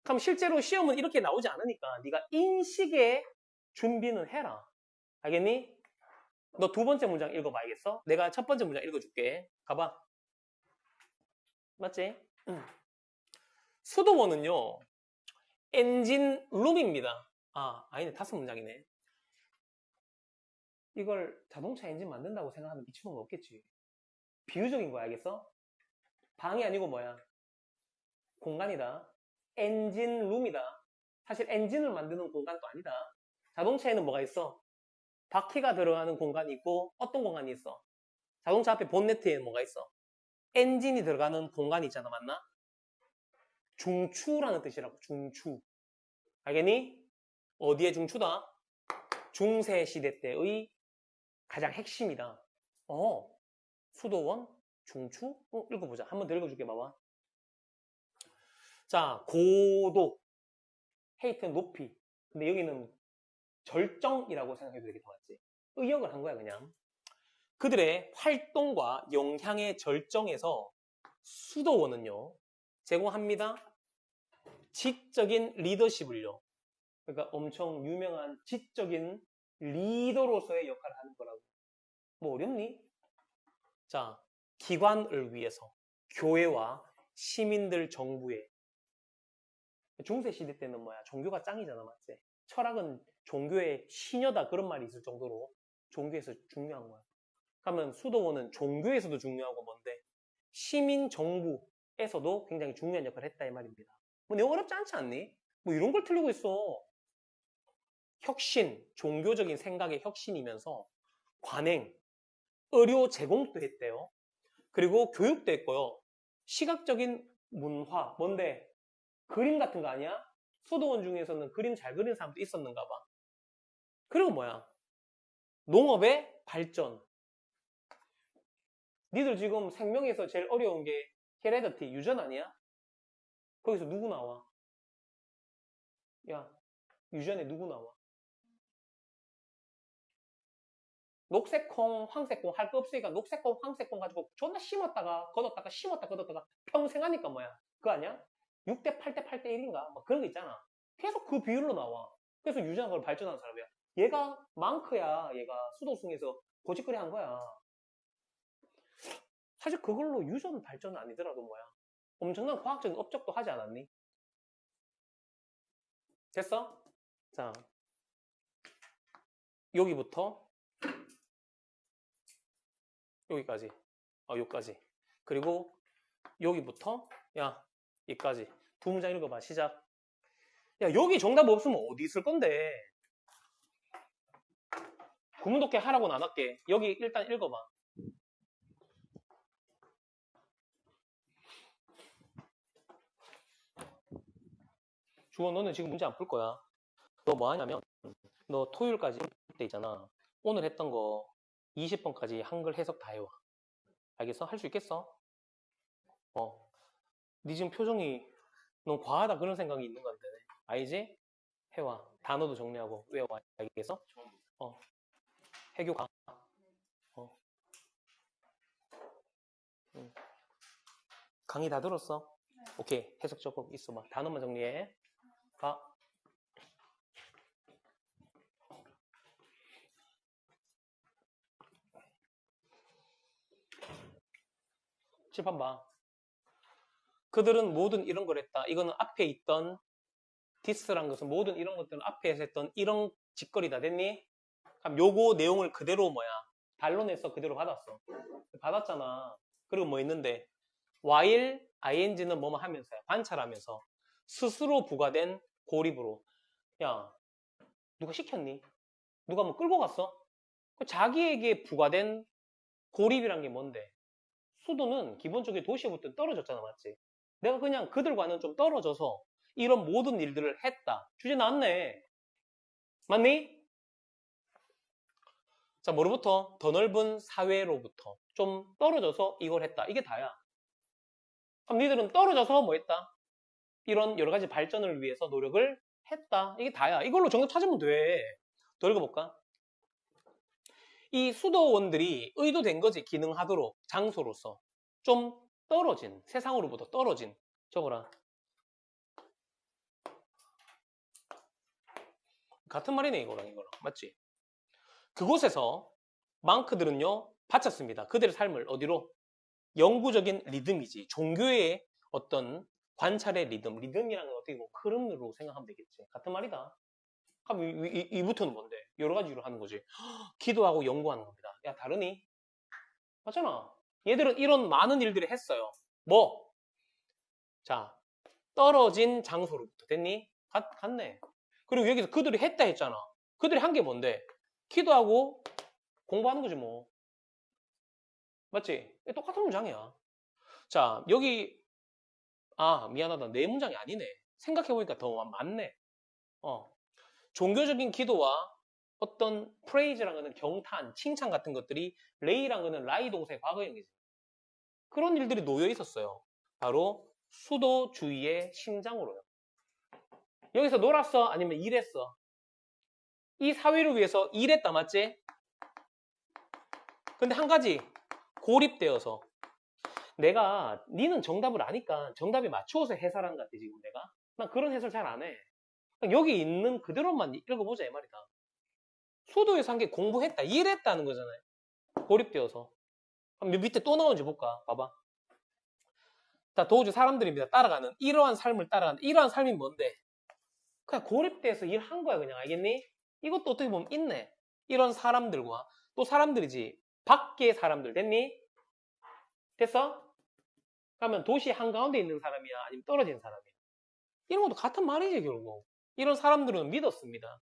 그럼 실제로 시험은 이렇게 나오지 않으니까 네가 인식의 준비는 해라. 알겠니? 너 두 번째 문장 읽어봐, 알겠어? 내가 첫 번째 문장 읽어줄게. 가봐. 맞지? 수도원은요, 엔진룸입니다. 아니네. 다섯 문장이네. 이걸 자동차 엔진 만든다고 생각하면 미친놈은 없겠지. 비유적인 거야, 알겠어? 방이 아니고 뭐야? 공간이다. 엔진룸이다. 사실 엔진을 만드는 공간도 아니다. 자동차에는 뭐가 있어? 바퀴가 들어가는 공간이 있고 어떤 공간이 있어? 자동차 앞에 본네트에 뭐가 있어? 엔진이 들어가는 공간이 있잖아, 맞나? 중추라는 뜻이라고, 중추. 알겠니? 어디에 중추다? 중세시대 때의 가장 핵심이다. 수도원? 중추? 읽어보자. 한 번 더 읽어줄게, 봐봐. 자, 고도. 헤이트는 높이. 근데 여기는 절정이라고 생각해도 되게 더 맞지. 의역을 한 거야, 그냥. 그들의 활동과 영향의 절정에서 수도원은요, 제공합니다. 지적인 리더십을요. 그러니까 엄청 유명한 지적인 리더로서의 역할을 하는 거라고. 뭐 어렵니? 자, 기관을 위해서 교회와 시민들 정부에 중세시대 때는 뭐야? 종교가 짱이잖아, 맞지? 철학은 종교의 시녀다 그런 말이 있을 정도로 종교에서 중요한 거야. 그러면 수도원은 종교에서도 중요하고 뭔데? 시민 정부에서도 굉장히 중요한 역할을 했다 이 말입니다. 뭐 내용 어렵지 않지 않니? 뭐 이런 걸 틀리고 있어. 혁신, 종교적인 생각의 혁신이면서 관행, 의료 제공도 했대요. 그리고 교육도 했고요. 시각적인 문화, 뭔데? 그림 같은 거 아니야? 수도원 중에서는 그림 잘 그리는 사람도 있었는가 봐. 그리고 뭐야? 농업의 발전. 니들 지금 생명에서 제일 어려운 게 헤레더티, 유전 아니야? 거기서 누구 나와? 야, 유전에 누구 나와? 녹색콩, 황색콩 할 거 없으니까 녹색콩, 황색콩 가지고 존나 심었다가 걷었다가 심었다가 걷었다가 평생 하니까 뭐야? 그거 아니야? 6대 8대 8대 1인가? 뭐 그런 거 있잖아. 계속 그 비율로 나와. 그래서 유전한 걸 발전한 사람이야. 얘가 망크야. 얘가 수도승에서 고집거리 한 거야. 사실 그걸로 유전 발전은 아니더라도 뭐야. 엄청난 과학적인 업적도 하지 않았니? 됐어? 자, 여기부터 여기까지. 여기까지. 그리고 여기부터 야, 여기까지. 두 문장 읽어봐. 시작. 야, 여기 정답 없으면 어디 있을 건데? 구문독해 하라고는 안 할게. 여기 일단 읽어봐. 주원, 너는 지금 문제 안 풀 거야. 너 뭐 하냐면, 너 토요일까지 때 있잖아. 오늘 했던 거 20번까지 한글 해석 다 해와. 알겠어? 할 수 있겠어? 네 지금 표정이 너무 과하다 그런 생각이 있는 건데. 알지? 해와. 단어도 정리하고 외워와. 알겠어? 해교 가. 강의 다 들었어? 오케이. 해석 적고 있어봐. 단어만 정리해. 가. 칠판 봐. 그들은 모든 이런 걸 했다. 이거는 앞에 있던 디스란 것은 모든 이런 것들은 앞에서 했던 이런 짓거리다. 됐니? 그럼 요거 내용을 그대로 뭐야? 반론에서 그대로 받았어. 받았잖아. 그리고 뭐 있는데 while ing는 뭐뭐 하면서야. 관찰하면서 스스로 부과된 고립으로. 야, 누가 시켰니? 누가 뭐 끌고 갔어? 자기에게 부과된 고립이란 게 뭔데? 수도는 기본적으로 도시부터 떨어졌잖아, 맞지? 내가 그냥 그들과는 좀 떨어져서 이런 모든 일들을 했다. 주제 나왔네. 맞니? 자, 뭐로부터? 더 넓은 사회로부터 좀 떨어져서 이걸 했다. 이게 다야. 그럼 니들은 떨어져서 뭐 했다? 이런 여러 가지 발전을 위해서 노력을 했다. 이게 다야. 이걸로 정답 찾으면 돼. 더 읽어볼까? 이 수도원들이 의도된 거지. 기능하도록 장소로서 좀 떨어진, 세상으로부터 떨어진. 적어라. 같은 말이네, 이거랑 이거랑. 맞지? 그곳에서 망크들은요, 바쳤습니다. 그들의 삶을 어디로? 영구적인 리듬이지. 종교의 어떤 관찰의 리듬. 리듬이라는 건 어떻게 보면 흐름으로 생각하면 되겠지. 같은 말이다. 그럼 이부터는 뭔데? 여러 가지로 하는 거지. 기도하고 연구하는 겁니다. 야, 다르니? 맞잖아. 얘들은 이런 많은 일들을 했어요. 뭐? 자, 떨어진 장소로부터. 됐니? 갔네. 그리고 여기서 그들이 했다 했잖아. 그들이 한 게 뭔데? 기도하고 공부하는 거지 뭐. 맞지? 똑같은 문장이야. 자, 여기 미안하다. 네 문장이 아니네. 생각해보니까 더 많네. 종교적인 기도와 어떤 프레이즈라는 거는 경탄, 칭찬 같은 것들이 레이라는 거는 라이 동사의 과거형이지. 그런 일들이 놓여 있었어요. 바로 수도주의의 심장으로요. 여기서 놀았어? 아니면 일했어? 이 사회를 위해서 일했다, 맞지? 근데 한 가지, 고립되어서. 내가, 니는 정답을 아니까 정답에 맞추어서 해설하는 것 같아, 지금 내가. 난 그런 해설 잘 안 해. 여기 있는 그대로만 읽어보자, 이 말이다. 수도에서 한 게 공부했다, 일했다는 거잖아요. 고립되어서. 그럼 밑에 또 나오는지 볼까? 봐봐. 자, 도우주 사람들입니다. 따라가는. 이러한 삶을 따라가는. 이러한 삶이 뭔데? 그냥 고립돼서 일한 거야, 그냥. 알겠니? 이것도 어떻게 보면 있네. 이런 사람들과 또 사람들이지. 밖의 사람들. 됐니? 됐어? 그러면 도시 한가운데 있는 사람이야? 아니면 떨어진 사람이야? 이런 것도 같은 말이지, 결국. 이런 사람들은 믿었습니다.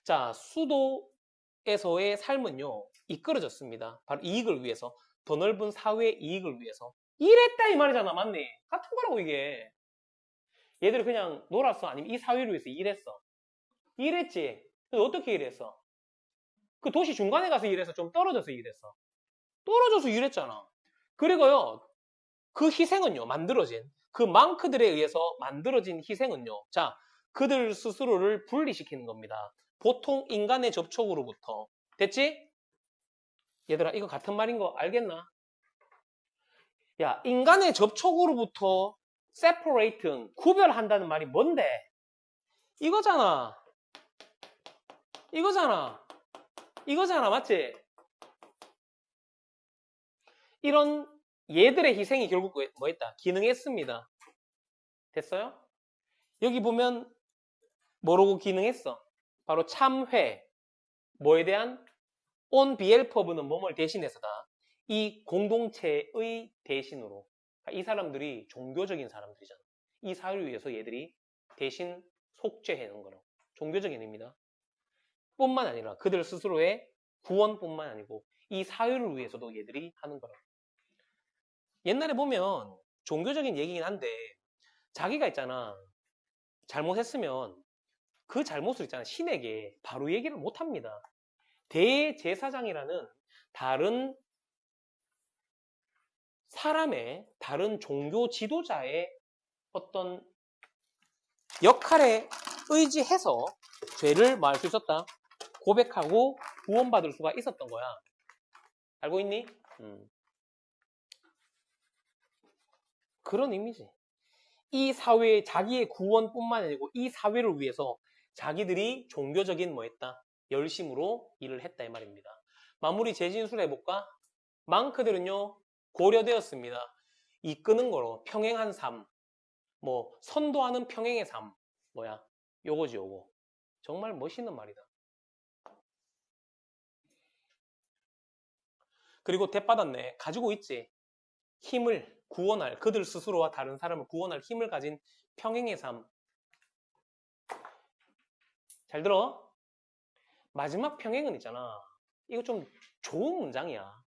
자, 수도에서의 삶은요, 이끌어졌습니다. 바로 이익을 위해서. 더 넓은 사회의 이익을 위해서. 일했다, 이 말이잖아, 맞니? 같은 거라고, 이게. 얘들이 그냥 놀았어? 아니면 이 사회를 위해서 일했어? 일했지? 근데 어떻게 일했어? 그 도시 중간에 가서 일해서 좀 떨어져서 일했어. 떨어져서 일했잖아. 그리고요, 그 희생은요, 만들어진, 그 망크들에 의해서 만들어진 희생은요, 자, 그들 스스로를 분리시키는 겁니다. 보통 인간의 접촉으로부터. 됐지? 얘들아, 이거 같은 말인 거 알겠나? 야, 인간의 접촉으로부터 separate, 구별한다는 말이 뭔데? 이거잖아. 이거잖아. 이거잖아, 맞지? 이런 얘들의 희생이 결국 뭐였다? 기능했습니다. 됐어요? 여기 보면 뭐라고 기능했어? 바로 참회. 뭐에 대한? on behalf of는 뭐뭘 대신해서다. 이 공동체의 대신으로. 이 사람들이 종교적인 사람들이잖아. 이 사회를 위해서 얘들이 대신 속죄해 놓은 거라고. 종교적인 의미다. 뿐만 아니라 그들 스스로의 구원뿐만 아니고 이 사회를 위해서도 얘들이 하는 거라고. 옛날에 보면 종교적인 얘기긴 한데 자기가 있잖아. 잘못했으면 그 잘못을 있잖아. 신에게 바로 얘기를 못 합니다. 대제사장이라는 다른 사람의, 다른 종교 지도자의 어떤 역할에 의지해서 죄를 말할 수 있었다. 고백하고 구원받을 수가 있었던 거야. 알고 있니? 그런 의미지. 이 사회의 자기의 구원뿐만 아니고 이 사회를 위해서 자기들이 종교적인 뭐 했다? 열심으로 일을 했다 이 말입니다. 마무리 재진술 해볼까? 망크들은요 고려되었습니다. 이끄는 거로 평행한 삶, 뭐 선도하는 평행의 삶, 뭐야? 요거지 요거. 정말 멋있는 말이다. 그리고 대받았네. 가지고 있지. 힘을 구원할, 그들 스스로와 다른 사람을 구원할 힘을 가진 평행의 삶. 잘 들어? 마지막 평행은 있잖아. 이거 좀 좋은 문장이야.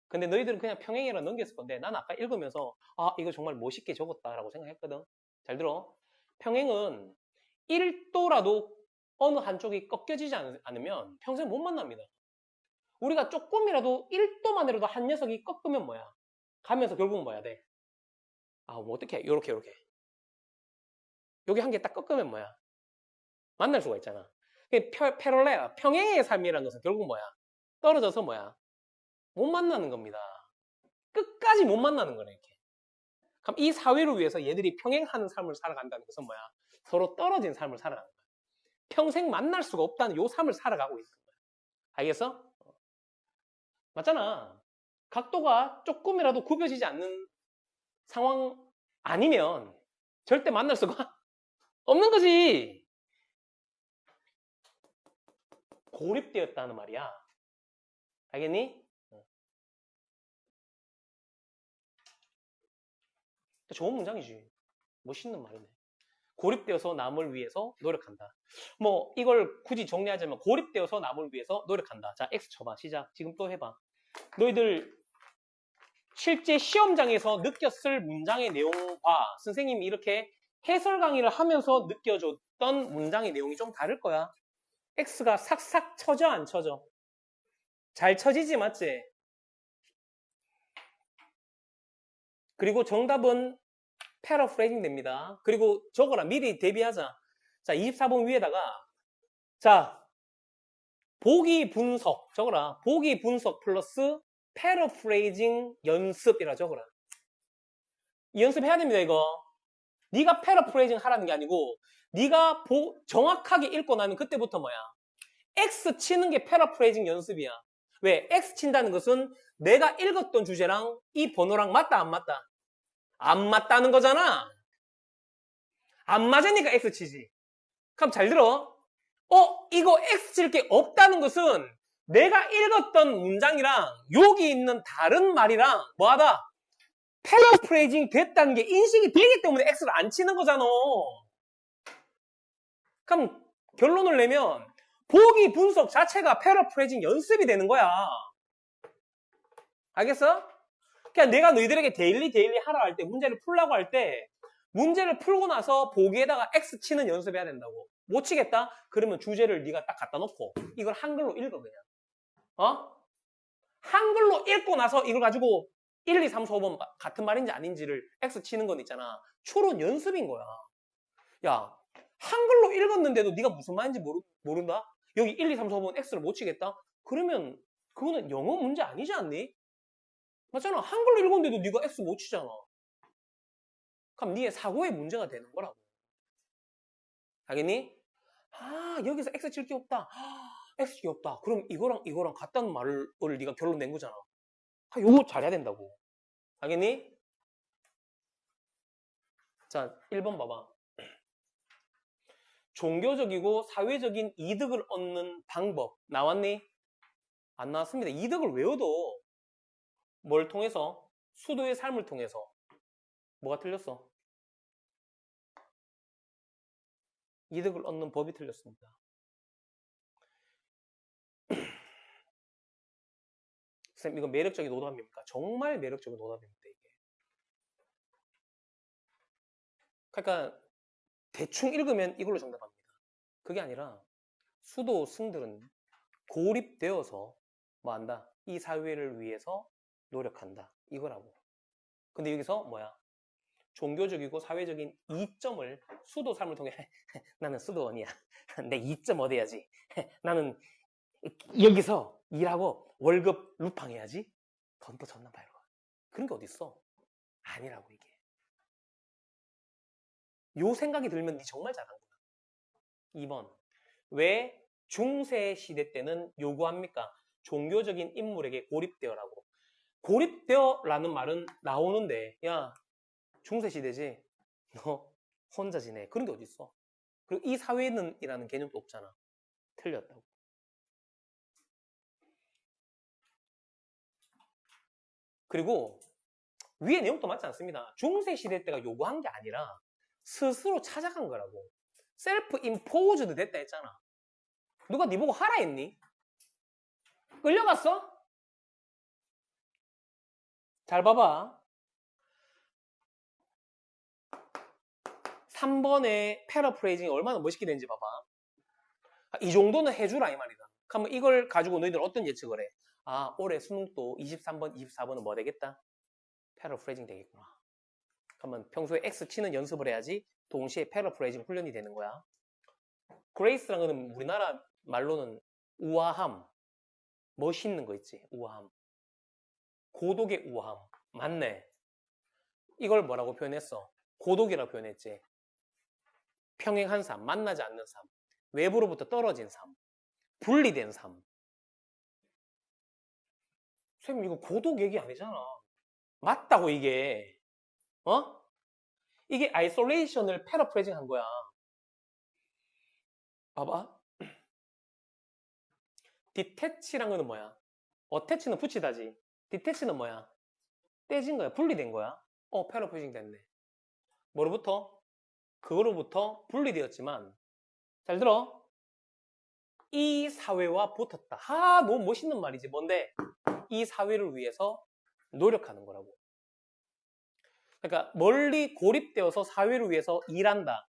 근데 너희들은 그냥 평행이라 넘겼을 건데 난 아까 읽으면서 이거 정말 멋있게 적었다라고 생각했거든. 잘 들어. 평행은 1도라도 어느 한쪽이 꺾여지지 않으면 평생 못 만납니다. 우리가 조금이라도 1도만이라도 한 녀석이 꺾으면 뭐야? 가면서 결국은 뭐야 돼? 뭐 어떻게 요렇게 여기 한 개 딱 꺾으면 뭐야? 만날 수가 있잖아. 패럴레 평행의 삶이라는 것은 결국 뭐야? 떨어져서 뭐야? 못 만나는 겁니다. 끝까지 못 만나는 거네, 이렇게. 그럼 이 사회를 위해서 얘들이 평행하는 삶을 살아간다는 것은 뭐야? 서로 떨어진 삶을 살아가는 거야. 평생 만날 수가 없다는 요 삶을 살아가고 있는 거야. 알겠어? 맞잖아. 각도가 조금이라도 굽혀지지 않는 상황 아니면 절대 만날 수가 없는 거지. 고립되었다는 말이야. 알겠니? 좋은 문장이지. 멋있는 말이네. 고립되어서 남을 위해서 노력한다. 뭐 이걸 굳이 정리하자면 고립되어서 남을 위해서 노력한다. 자, X 쳐봐. 시작. 지금 또 해봐. 너희들 실제 시험장에서 느꼈을 문장의 내용과 선생님이 이렇게 해설 강의를 하면서 느껴졌던 문장의 내용이 좀 다를 거야. X가 삭삭 쳐져 안 쳐져? 잘 쳐지지 맞지? 그리고 정답은 패러프레이징 됩니다. 그리고 적어라. 미리 대비하자. 자, 24번 위에다가 자, 보기 분석 적어라. 보기 분석 플러스 패러프레이징 연습이라 적어라. 이 연습해야 됩니다, 이거. 네가 패러프레이징 하라는 게 아니고 네가 정확하게 읽고 나면 그때부터 뭐야? X 치는 게 패러프레이징 연습이야. 왜? X 친다는 것은 내가 읽었던 주제랑 이 번호랑 맞다 안 맞다? 안 맞다는 거잖아. 안 맞으니까 X 치지. 그럼 잘 들어. 이거 X 칠 게 없다는 것은 내가 읽었던 문장이랑 여기 있는 다른 말이랑 뭐하다? 패러프레이징 됐다는 게 인식이 되기 때문에 X를 안 치는 거잖아. 그럼 결론을 내면 보기 분석 자체가 패러프레이징 연습이 되는 거야. 알겠어? 그냥 내가 너희들에게 데일리 하라 할 때, 문제를 풀라고 할 때 문제를 풀고 나서 보기에다가 X 치는 연습해야 된다고. 못 치겠다? 그러면 주제를 네가 딱 갖다 놓고 이걸 한글로 읽어 그냥. 한글로 읽고 나서 이걸 가지고 1, 2, 3, 4, 5번 같은 말인지 아닌지를 X 치는 건 있잖아. 추론 연습인 거야. 야, 한글로 읽었는데도 네가 무슨 말인지 모른다? 여기 1, 2, 3, 4번 X를 못 치겠다? 그러면 그거는 영어 문제 아니지 않니? 맞잖아. 한글로 읽었는데도 네가 X 못 치잖아. 그럼 네의 사고에 문제가 되는 거라고. 알겠니? 여기서 X 칠 게 없다. X 칠 게 없다. 그럼 이거랑 같다는 말을 네가 결론 낸 거잖아. 요거 잘해야 된다고. 알겠니? 자, 1번 봐봐. 종교적이고 사회적인 이득을 얻는 방법 나왔니? 안 나왔습니다. 이득을 외워도 뭘 통해서? 수도의 삶을 통해서. 뭐가 틀렸어? 이득을 얻는 법이 틀렸습니다. 선생님, 이거 매력적인 오답입니까? 정말 매력적인 오답입니다, 이게. 그러니까 대충 읽으면 이걸로 정답합니다. 그게 아니라 수도 승들은 고립되어서 뭐 한다? 이 사회를 위해서 노력한다. 이거라고. 근데 여기서 뭐야? 종교적이고 사회적인 이점을 수도 삶을 통해 나는 수도원이야. 내 이점 얻어야지. 나는 여기서 일하고 월급 루팡해야지. 돈 또 줬나 봐요. 그런 게 어딨어? 아니라고 이게. 요 생각이 들면 니 정말 잘한 거야. 2번. 왜 중세 시대 때는 요구합니까? 종교적인 인물에게 고립되어라고. 고립되어라는 말은 나오는데 야 중세 시대지? 너 혼자 지내. 그런 게 어딨어? 그리고 이 사회는 이라는 개념도 없잖아. 틀렸다고. 그리고 위에 내용도 맞지 않습니다. 중세 시대 때가 요구한 게 아니라 스스로 찾아간 거라고. 셀프 임포즈드 됐다 했잖아. 누가 네 보고 하라 했니? 끌려갔어? 잘 봐봐. 3번의 패러프레이징이 얼마나 멋있게 되는지 봐봐. 이 정도는 해주라 이 말이다. 그러면 이걸 가지고 너희들 어떤 예측을 해? 올해 수능도 23번, 24번은 뭐 되겠다? 패러프레이징 되겠구나. 그러면 평소에 X 치는 연습을 해야지 동시에 패러프레이징 훈련이 되는 거야. 그레이스라는 건 우리나라 말로는 우아함, 멋있는 거 있지, 우아함. 고독의 우아함. 맞네. 이걸 뭐라고 표현했어? 고독이라고 표현했지. 평행한 삶, 만나지 않는 삶. 외부로부터 떨어진 삶, 분리된 삶. 선생님 이거 고독 얘기 아니잖아. 맞다고 이게. 어? 이게 아이솔레이션을 패러프레이징 한 거야. 봐봐. 디태치란 거는 뭐야? 어태치는 붙이다지. 디태치는 뭐야? 떼진 거야. 분리된 거야. 패러프레이징 됐네. 뭐로부터? 그거로부터 분리되었지만 잘 들어. 이 사회와 붙었다. 너무 멋있는 말이지. 뭔데? 이 사회를 위해서 노력하는 거라고. 그러니까 멀리 고립되어서 사회를 위해서 일한다.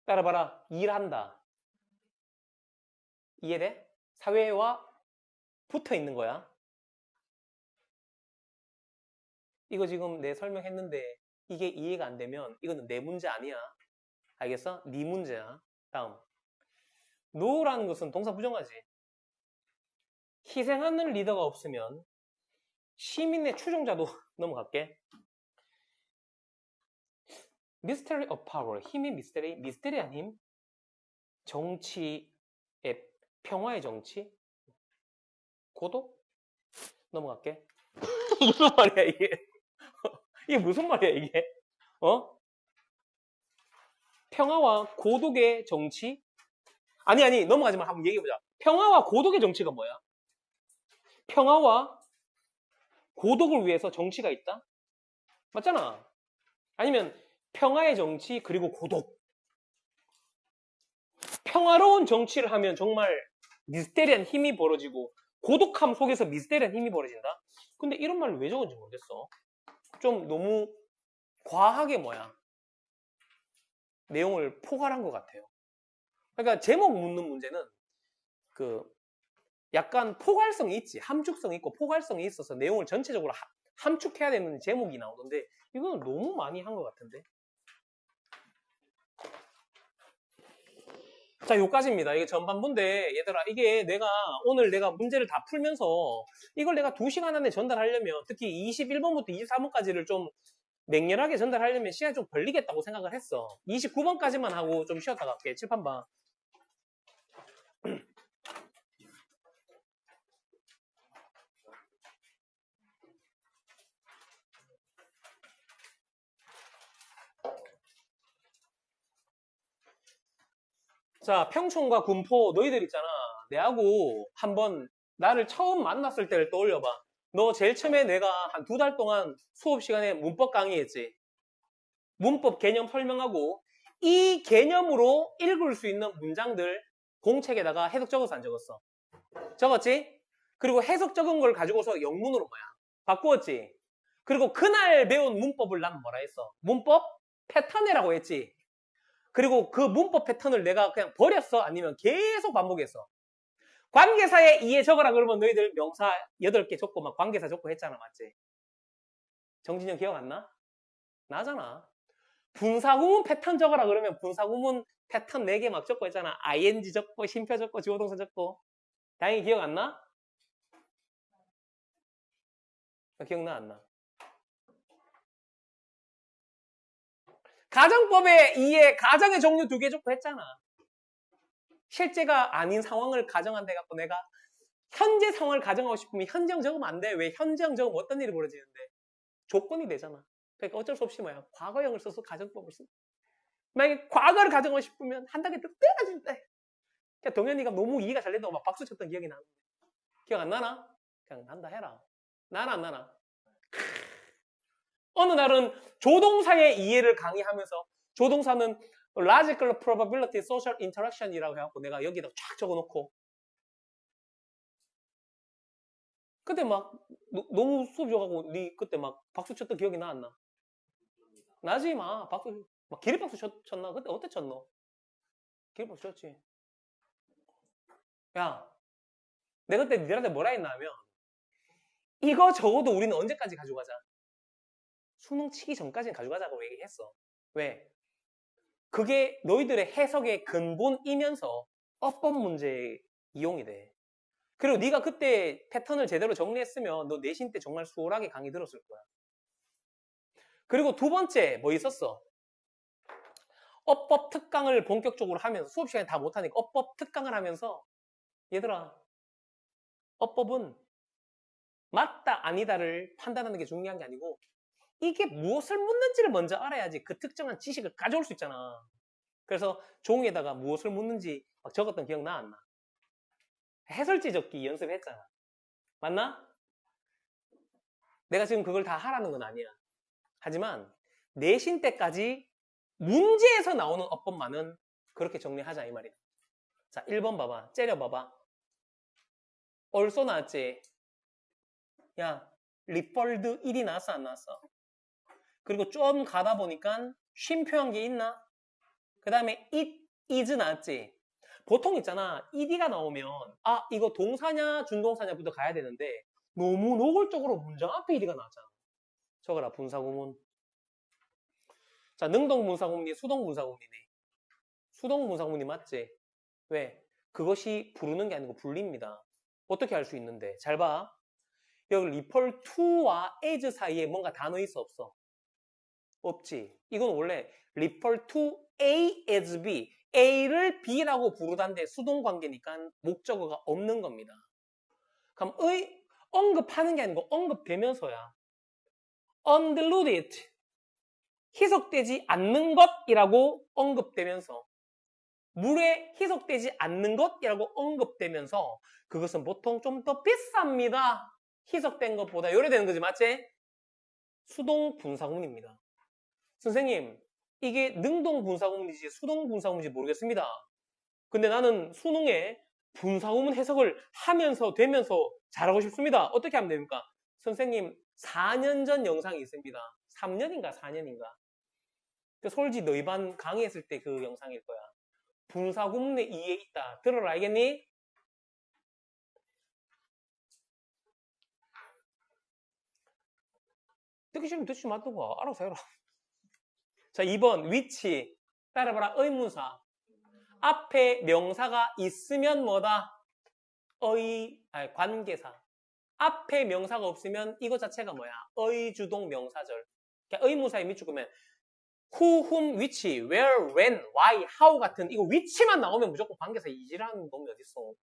따라봐라. 일한다. 이해돼? 사회와 붙어 있는 거야. 이거 지금 내 설명했는데 이게 이해가 안 되면 이거는 내 문제 아니야. 알겠어? 네 문제야. 다음. 노라는 것은 동사 부정하지. 희생하는 리더가 없으면 시민의 추종자도 넘어갈게. Mystery of power. 힘이 미스테리한 힘. 정치의 평화의 정치. 고독? 넘어갈게. 무슨 말이야 이게? 이게 무슨 말이야 이게? 평화와 고독의 정치? 아니 넘어가지 마. 한번 얘기해보자. 평화와 고독의 정치가 뭐야? 평화와 고독을 위해서 정치가 있다? 맞잖아. 아니면 평화의 정치 그리고 고독. 평화로운 정치를 하면 정말 미스테리한 힘이 벌어지고 고독함 속에서 미스테리한 힘이 벌어진다? 근데 이런 말을 왜 적은지 모르겠어. 좀 너무 과하게 내용을 포괄한 것 같아요. 그러니까 제목 묻는 문제는 약간 포괄성이 있지. 함축성이 있고 포괄성이 있어서 내용을 전체적으로 함축해야 되는 제목이 나오던데 이거는 너무 많이 한 것 같은데. 자, 요까지입니다. 이게 전반부인데 얘들아 이게 오늘 내가 문제를 다 풀면서 이걸 내가 2시간 안에 전달하려면 특히 21번부터 23번까지를 좀 맹렬하게 전달하려면 시간이 좀 걸리겠다고 생각을 했어. 29번까지만 하고 좀 쉬었다 갈게. 칠판 봐. 자, 평촌과 군포 너희들 있잖아. 내하고 한번 나를 처음 만났을 때를 떠올려봐. 너 제일 처음에 내가 한 2달 동안 수업 시간에 문법 강의했지. 문법 개념 설명하고 이 개념으로 읽을 수 있는 문장들 공책에다가 해석 적어서 안 적었어? 적었지? 그리고 해석 적은 걸 가지고서 영문으로 바꾸었지? 그리고 그날 배운 문법을 나는 뭐라 했어? 문법 패턴이라고 했지? 그리고 그 문법 패턴을 내가 그냥 버렸어? 아니면 계속 반복했어? 관계사에 이해 적어라 그러면 너희들 명사 8개 적고 막 관계사 적고 했잖아. 맞지? 정진영 기억 안 나? 나잖아. 분사구문 패턴 적어라 그러면 분사구문 패턴 4개 막 적고 했잖아. ing 적고 심표 적고 주어동사 적고. 다행히 기억 안 나? 기억나 안 나? 가정법에 이해 가정의 종류 2개 적고 했잖아. 실제가 아닌 상황을 가정한다 해갖고 내가 현재 상황을 가정하고 싶으면 현재형 적으면 안 돼. 왜 현재형 적으면 어떤 일이 벌어지는데? 조건이 되잖아. 그러니까 어쩔 수 없이 과거형을 써서 가정법을 쓴. 만약에 과거를 가정하고 싶으면 한 단계 더 떼가질 때. 그러니까 동현이가 너무 이해가 잘 된다고 막 박수 쳤던 기억이 나는데. 기억 안 나나? 그냥 난다 해라. 나나 안 나나? 어느 날은 조동사의 이해를 강의하면서 조동사는 logical probability social interaction이라고 해갖고 내가 여기다 쫙 적어놓고 그때 막 너무 수업 줘가고 네 그때 막 박수 쳤던 기억이 나 안 나? 나지 마. 박수 막 기립박수 쳤나? 그때 어때 쳤노? 기립박수 쳤지. 야, 내가 그때 니들한테 뭐라 했냐면 이거 적어도 우리는 언제까지 가져가자? 수능 치기 전까지는 가져가자고 얘기했어. 왜? 그게 너희들의 해석의 근본이면서 어법 문제에 이용이 돼. 그리고 네가 그때 패턴을 제대로 정리했으면 너 내신 때 정말 수월하게 강의 들었을 거야. 그리고 2번째 뭐 있었어? 어법 특강을 본격적으로 하면서 수업 시간에 다 못하니까 어법 특강을 하면서 얘들아 어법은 맞다 아니다를 판단하는 게 중요한 게 아니고 이게 무엇을 묻는지를 먼저 알아야지 그 특정한 지식을 가져올 수 있잖아. 그래서 종이에다가 무엇을 묻는지 막 적었던 기억 나 안 나? 해설지 적기 연습했잖아. 맞나? 내가 지금 그걸 다 하라는 건 아니야. 하지만 내신 때까지 문제에서 나오는 어법만은 그렇게 정리하자 이 말이야. 자, 1번 봐봐. 째려봐봐. 얼쏘 나왔지? 야, 리펄드 1이 나왔어 안 나왔어? 그리고 좀 가다 보니까 쉼표한 게 있나? 그 다음에 it, is 나왔지? 보통 있잖아. ed가 나오면 아 이거 동사냐 준동사냐부터 가야 되는데 너무 노골적으로 문장 앞에 ed가 나왔잖아. 적어라 분사구문. 자, 능동분사구문이 수동분사구문이네. 수동분사구문이 맞지? 왜? 그것이 부르는 게 아니고 불립니다. 어떻게 할 수 있는데? 잘 봐. 여기 refer to와 as 사이에 뭔가 단어 있어 없어? 없지. 이건 원래 refer to A as B. A를 B라고 부르다는데 수동관계니까 목적어가 없는 겁니다. 그럼 언급하는 게 아니고 언급되면서야. undiluted. 희석되지 않는 것이라고 언급되면서 물에 희석되지 않는 것이라고 언급되면서 그것은 보통 좀 더 비쌉니다. 희석된 것보다 요래되는 거지 맞지? 수동분사구문입니다. 선생님 이게 능동분사구문인지 수동분사구문인지 모르겠습니다. 근데 나는 수능에 분사구문 해석을 하면서 되면서 잘하고 싶습니다. 어떻게 하면 됩니까? 선생님 4년 전 영상이 있습니다. 3년인가 4년인가 그 솔지 너희 반 강의했을 때 그 영상일 거야. 분사구문의 이해 있다. 들어라 알겠니? 듣기 싫으면 듣지 말고 알아서 해라. 자 2번 위치 따라봐라. 의문사 앞에 명사가 있으면 뭐다? 관계사. 앞에 명사가 없으면 이거 자체가 뭐야? 의주동 명사절. 그러니까 의문사의 밑줄 끄면 who, whom, which, where, when, why, how 같은 이거 위치만 나오면 무조건 관계사 이지라는 놈이 어딨어.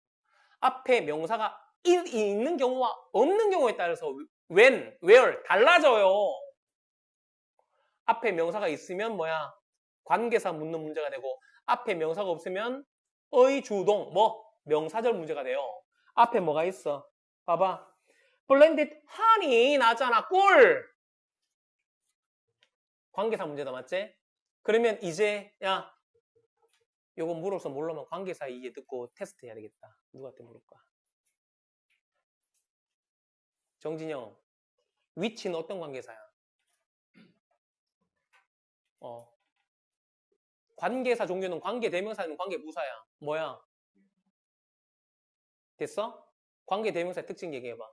앞에 명사가 있는 경우와 없는 경우에 따라서 when, where 달라져요. 앞에 명사가 있으면 뭐야? 관계사 묻는 문제가 되고 앞에 명사가 없으면 의주동 명사절 문제가 돼요. 앞에 뭐가 있어? 봐봐. blended honey 나잖아. 꿀. 관계사 문제다 맞지? 그러면 이제 야 요거 물어서 모르면 관계사 이해 듣고 테스트 해야 되겠다. 누구한테 물을까? 정진영 위치는 어떤 관계사야? 관계사 종류는 관계대명사는 관계부사야. 뭐야? 됐어? 관계대명사의 특징 얘기해봐.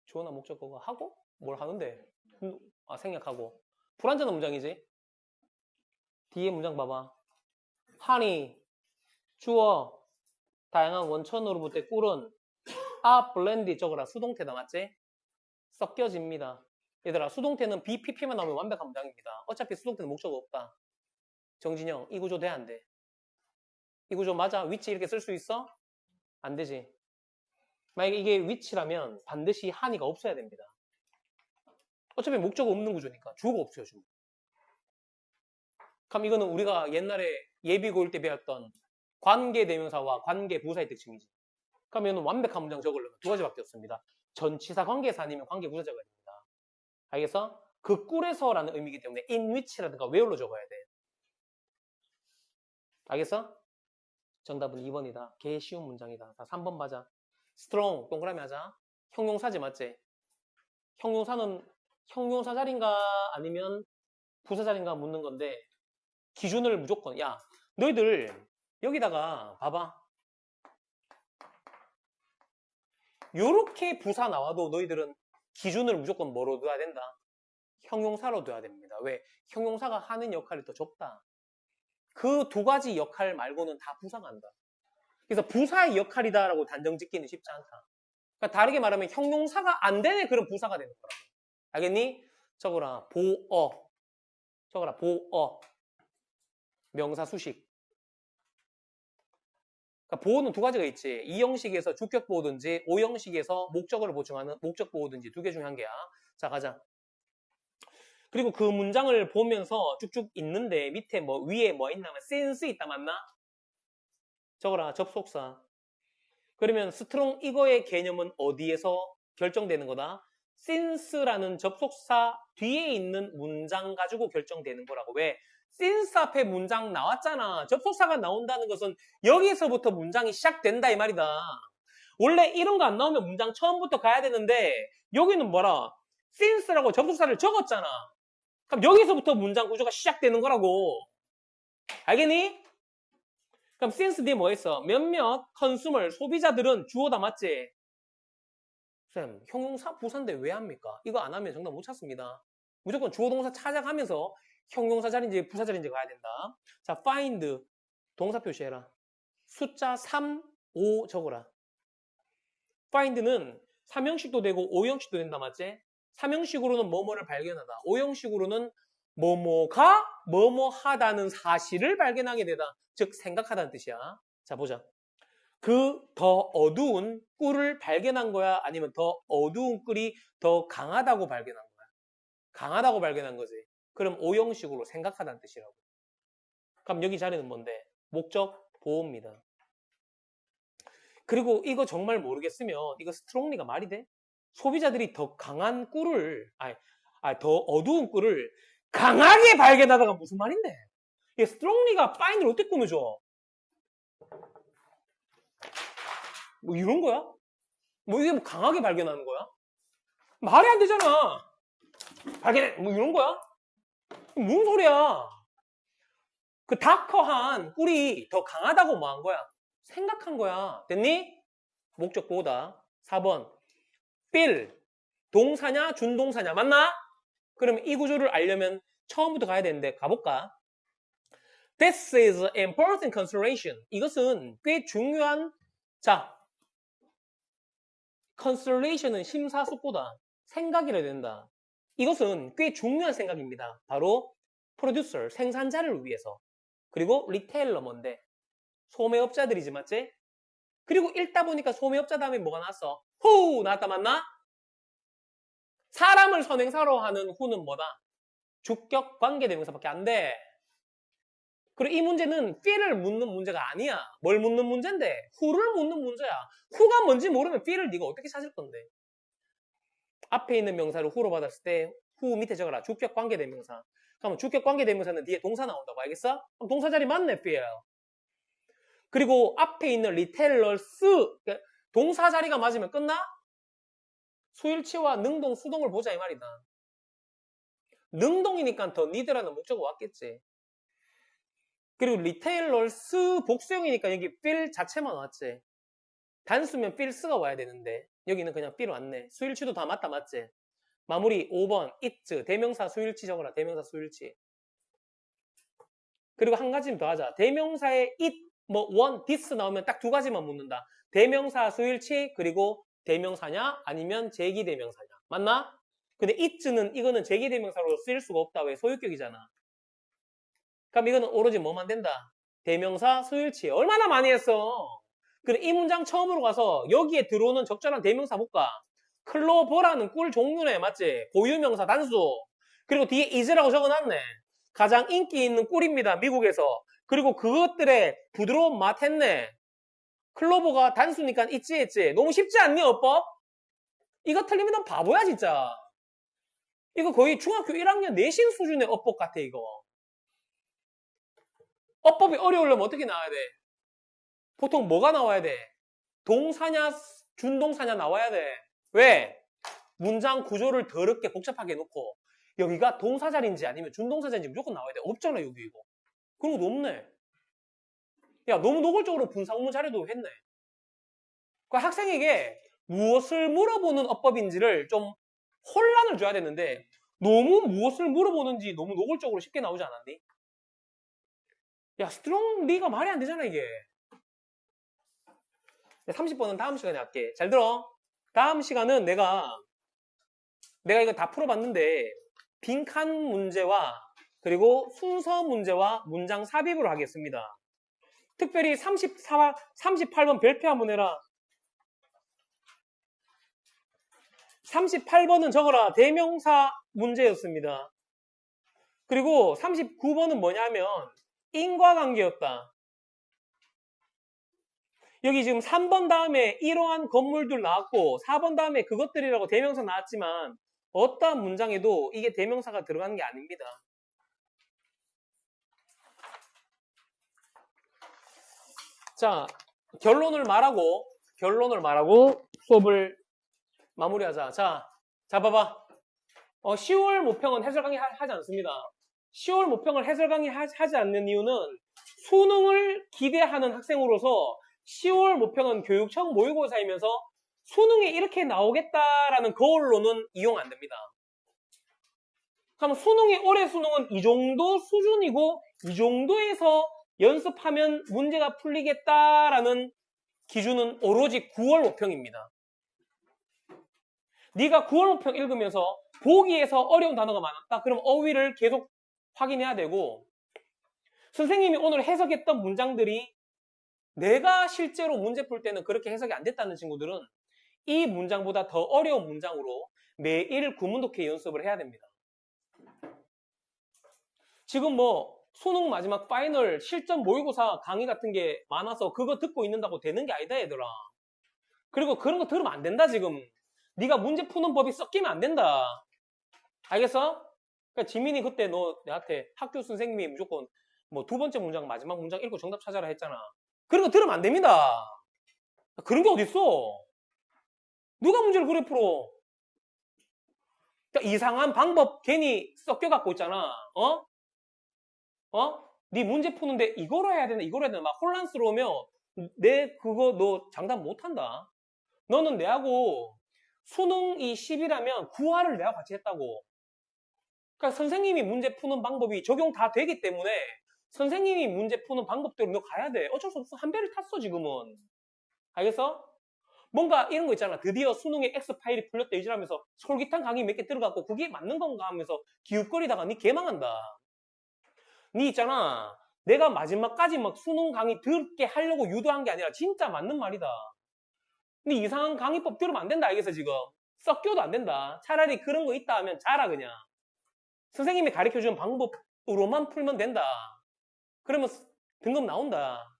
주어나 목적어가 하고 뭘 하는데? 생략하고. 불완전한 문장이지? 뒤에 문장 봐봐. honey 주어 다양한 원천으로부터의 꿀은 blended 적어라. 수동태다 맞지? 섞여집니다. 얘들아 수동태는 BPP만 나오면 완벽한 문장입니다. 어차피 수동태는 목적어 없다. 정진영 이 구조 돼 안 돼? 이 구조 맞아? 위치 이렇게 쓸 수 있어? 안 되지. 만약에 이게 위치라면 반드시 한이가 없어야 됩니다. 어차피 목적어 없는 구조니까 주어가 없어요. 주어. 그럼 이거는 우리가 옛날에 예비고일 때 배웠던 관계대명사와 관계부사의 특징이지. 그럼 이거는 완벽한 문장 적으려면 두 가지밖에 없습니다. 전치사 관계사 아니면 관계부사 적어야 됩니다. 알겠어? 그 꿀에서라는 의미이기 때문에 in which라든가 where로 적어야 돼. 알겠어? 정답은 2번이다. 개 쉬운 문장이다. 자, 3번 맞아. strong 동그라미 하자. 형용사지 맞지? 형용사는 형용사 자리인가 아니면 부사 자리인가 묻는 건데 기준을 무조건 야 너희들 여기다가 봐봐. 요렇게 부사 나와도 너희들은 기준을 무조건 뭐로 둬야 된다? 형용사로 둬야 됩니다. 왜? 형용사가 하는 역할이 더 적다. 그 두 가지 역할 말고는 다 부사가 한다. 그래서 부사의 역할이다라고 단정 짓기는 쉽지 않다. 그러니까 다르게 말하면 형용사가 안 되는 그런 부사가 되는 거라고. 알겠니? 적어라. 보어. 적어라. 보어. 명사 수식. 그러니까 보어는 두 가지가 있지. 이 형식에서 주격 보어든지 오 형식에서 목적어를 보충하는 목적 보어든지 두 개 중에 한 개야. 자, 가자. 그리고 그 문장을 보면서 쭉쭉 있는데 밑에 뭐 위에 뭐 있냐면 since 있다 맞나? 적어라. 접속사. 그러면 스트롱 이거의 개념은 어디에서 결정되는 거다? since라는 접속사 뒤에 있는 문장 가지고 결정되는 거라고. 왜? since 앞에 문장 나왔잖아. 접속사가 나온다는 것은 여기서부터 문장이 시작된다 이 말이다. 원래 이런 거 안 나오면 문장 처음부터 가야 되는데 여기는 뭐라? since라고 접속사를 적었잖아. 그럼 여기서부터 문장 구조가 시작되는 거라고. 알겠니? 그럼 since 뒤에 뭐 했어? 몇몇 컨슈머 소비자들은 주어다 맞지? 쌤, 형용사 부사인데 왜 합니까? 이거 안 하면 정답 못 찾습니다. 무조건 주어 동사 찾아가면서 형용사 자리인지 부사 자리인지 가야 된다. 자, find 동사 표시해라. 숫자 3, 5 적어라. find는 3형식도 되고 5형식도 된다 맞지? 3형식으로는 뭐뭐를 발견하다. 5형식으로는 뭐뭐가 뭐뭐 하다는 사실을 발견하게 되다. 즉 생각하다는 뜻이야. 자, 보자. 그 더 어두운 꿀을 발견한 거야? 아니면 더 어두운 꿀이 더 강하다고 발견한 거야? 강하다고 발견한 거지. 그럼 오형식으로 생각하다는 뜻이라고. 그럼 여기 자리는 뭔데? 목적 보호입니다. 그리고 이거 정말 모르겠으면 이거 스트롱리가 말이 돼? 소비자들이 더 강한 꿀을 더 어두운 꿀을 강하게 발견하다가 무슨 말인데? 이게 스트롱리가 파인을 어떻게 꾸며줘? 뭐 이런 거야? 뭐 이게 뭐 강하게 발견하는 거야? 말이 안 되잖아. 발견해. 뭐 이런 거야? 무슨 소리야? 그 다커한 꿀이 더 강하다고 뭐 한 거야? 생각한 거야. 됐니? 목적 보다. 4번. feel. 동사냐 준동사냐 맞나? 그러면 이 구조를 알려면 처음부터 가야 되는데 가볼까? This is an important consideration. 이것은 꽤 중요한 자 consideration은 심사숙고다. 생각이라 된다. 이것은 꽤 중요한 생각입니다. 바로 프로듀서, 생산자를 위해서. 그리고 리테일러 뭔데? 소매업자들이지 맞지? 그리고 읽다 보니까 소매업자 다음에 뭐가 나왔어? 후 나왔다 맞나? 사람을 선행사로 하는 후는 뭐다? 주격 관계대명사밖에 안 돼. 그리고 이 문제는 feel을 묻는 문제가 아니야. 뭘 묻는 문제인데? who를 묻는 문제야. who가 뭔지 모르면 feel을 네가 어떻게 찾을 건데? 앞에 있는 명사를 who로 받았을 때 who 밑에 적어라. 주격 관계대명사. 그러면 주격 관계대명사는 뒤에 동사 나온다고 알겠어? 그럼 동사 자리 맞네, feel. 그리고 앞에 있는 retailers 동사 자리가 맞으면 끝나? 수일치와 능동, 수동을 보자 이 말이다. 능동이니까 더 need라는 목적어 왔겠지. 그리고 retailers 복수형이니까 여기 feel 자체만 왔지. 단수면 feels가 와야 되는데 여기는 그냥 feel 왔네. 수일치도 다 맞다 맞지? 마무리 5번 it 대명사 수일치 적어라. 대명사 수일치. 그리고 한 가지 더 하자. 대명사에 it 뭐 one, this 나오면 딱 두 가지만 묻는다. 대명사 수일치 그리고 대명사냐 아니면 제기대명사냐. 맞나? 근데 it는 이거는 제기대명사로 쓰일 수가 없다. 왜? 소유격이잖아. 그럼 이거는 오로지 뭐만 된다? 대명사 수일치. 얼마나 많이 했어? 그래 이 문장 처음으로 가서 여기에 들어오는 적절한 대명사 볼까? 클로버라는 꿀 종류네. 맞지? 고유명사 단수. 그리고 뒤에 is라고 적어놨네. 가장 인기 있는 꿀입니다. 미국에서. 그리고 그것들의 부드러운 맛 했네. 클로버가 단수니까 있지 했지. 너무 쉽지 않니 어법? 이거 틀리면 넌 바보야 진짜. 이거 거의 중학교 1학년 내신 수준의 어법 같아 이거. 어법이 어려우려면 어떻게 나와야 돼? 보통 뭐가 나와야 돼? 동사냐 준동사냐 나와야 돼. 왜? 문장 구조를 더럽게 복잡하게 해놓고 여기가 동사 자리인지 아니면 준동사 자리인지 무조건 나와야 돼. 없잖아 여기 이거. 그런 것도 없네. 야 너무 노골적으로 분사구문 자리도 했네. 그 학생에게 무엇을 물어보는 어법인지를 좀 혼란을 줘야 되는데 너무 무엇을 물어보는지 너무 노골적으로 쉽게 나오지 않았니? 야 스트롱리가 말이 안 되잖아 이게. 30번은 다음 시간에 할게. 잘 들어. 다음 시간은 내가 이거 다 풀어봤는데 빈칸 문제와 그리고 순서 문제와 문장 삽입을 하겠습니다. 특별히 38번 별표 한번 해라. 38번은 적어라. 대명사 문제였습니다. 그리고 39번은 뭐냐면 인과관계였다. 여기 지금 3번 다음에 이러한 건물들 나왔고 4번 다음에 그것들이라고 대명사 나왔지만 어떠한 문장에도 이게 대명사가 들어가는 게 아닙니다. 자, 결론을 말하고 수업을 마무리하자. 자, 봐봐. 10월 모평은 해설 강의 하지 않습니다. 10월 모평을 해설 강의 하지 않는 이유는 수능을 기대하는 학생으로서 10월 모평은 교육청 모의고사이면서 수능에 이렇게 나오겠다라는 거울로는 이용 안 됩니다. 그럼 올해 수능은 이 정도 수준이고 이 정도에서 연습하면 문제가 풀리겠다라는 기준은 오로지 9월 모평입니다. 네가 9월 모평 읽으면서 보기에서 어려운 단어가 많았다. 그럼 어휘를 계속 확인해야 되고 선생님이 오늘 해석했던 문장들이 내가 실제로 문제 풀 때는 그렇게 해석이 안 됐다는 친구들은 이 문장보다 더 어려운 문장으로 매일 구문독해 연습을 해야 됩니다. 지금 수능 마지막 파이널 실전 모의고사 강의 같은 게 많아서 그거 듣고 있는다고 되는 게 아니다 얘들아. 그리고 그런 거 들으면 안 된다 지금. 네가 문제 푸는 법이 섞이면 안 된다. 알겠어? 그러니까 지민이 그때 너 내한테 학교 선생님이 무조건 두 번째 문장 마지막 문장 읽고 정답 찾아라 했잖아. 그런 거 들으면 안 됩니다. 그런 게 어딨어. 누가 문제를 그래 풀어. 그러니까 이상한 방법 괜히 섞여갖고 있잖아. 네 문제 푸는데 이거로 해야 되나 이거로 해야 되나 막 혼란스러우면 그거 너 장담 못한다. 너는 내하고 수능이 10이라면 9화를 내가 같이 했다고. 그러니까 선생님이 문제 푸는 방법이 적용 다 되기 때문에 선생님이 문제 푸는 방법대로 너 가야 돼. 어쩔 수 없어. 한 배를 탔어 지금은. 알겠어? 뭔가 이런 거 있잖아. 드디어 수능의 X파일이 풀렸다 이질하면서 솔깃한 강의 몇 개 들어갔고 그게 맞는 건가 하면서 기웃거리다가 니 개망한다. 니 있잖아. 내가 마지막까지 막 수능 강의 듣게 하려고 유도한 게 아니라 진짜 맞는 말이다. 니 이상한 강의법 들으면 안 된다. 알겠어 지금? 섞여도 안 된다. 차라리 그런 거 있다 하면 자라 그냥. 선생님이 가르쳐주는 방법으로만 풀면 된다. 그러면 등급 나온다.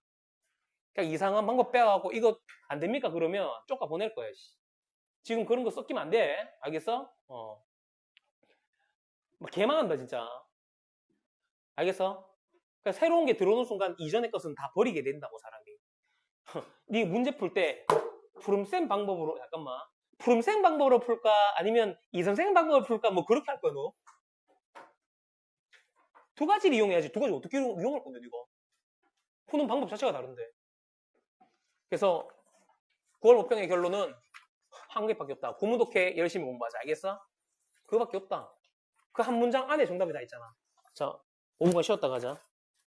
그러니까 이상한 방법 빼갖고 이거 안 됩니까? 그러면 쪼까 보낼 거야. 지금 그런 거 섞이면 안 돼. 알겠어? 막 개망한다 진짜. 알겠어? 그러니까 새로운 게 들어오는 순간 이전의 것은 다 버리게 된다고 사람이. 네 문제 풀 때 푸름쌤 방법으로 잠깐만 푸름쌤 방법으로 풀까 아니면 이 선생님 방법으로 풀까 뭐 그렇게 할 거야 너. 두 가지를 이용해야지. 두 가지 어떻게 이용할 건데 이거. 푸는 방법 자체가 다른데. 그래서 9월 모평의 결론은 한 개밖에 없다. 구문독해 열심히 공부하자. 알겠어? 그거밖에 없다. 그 한 문장 안에 정답이 다 있잖아. 자, 5분간 쉬었다 가자.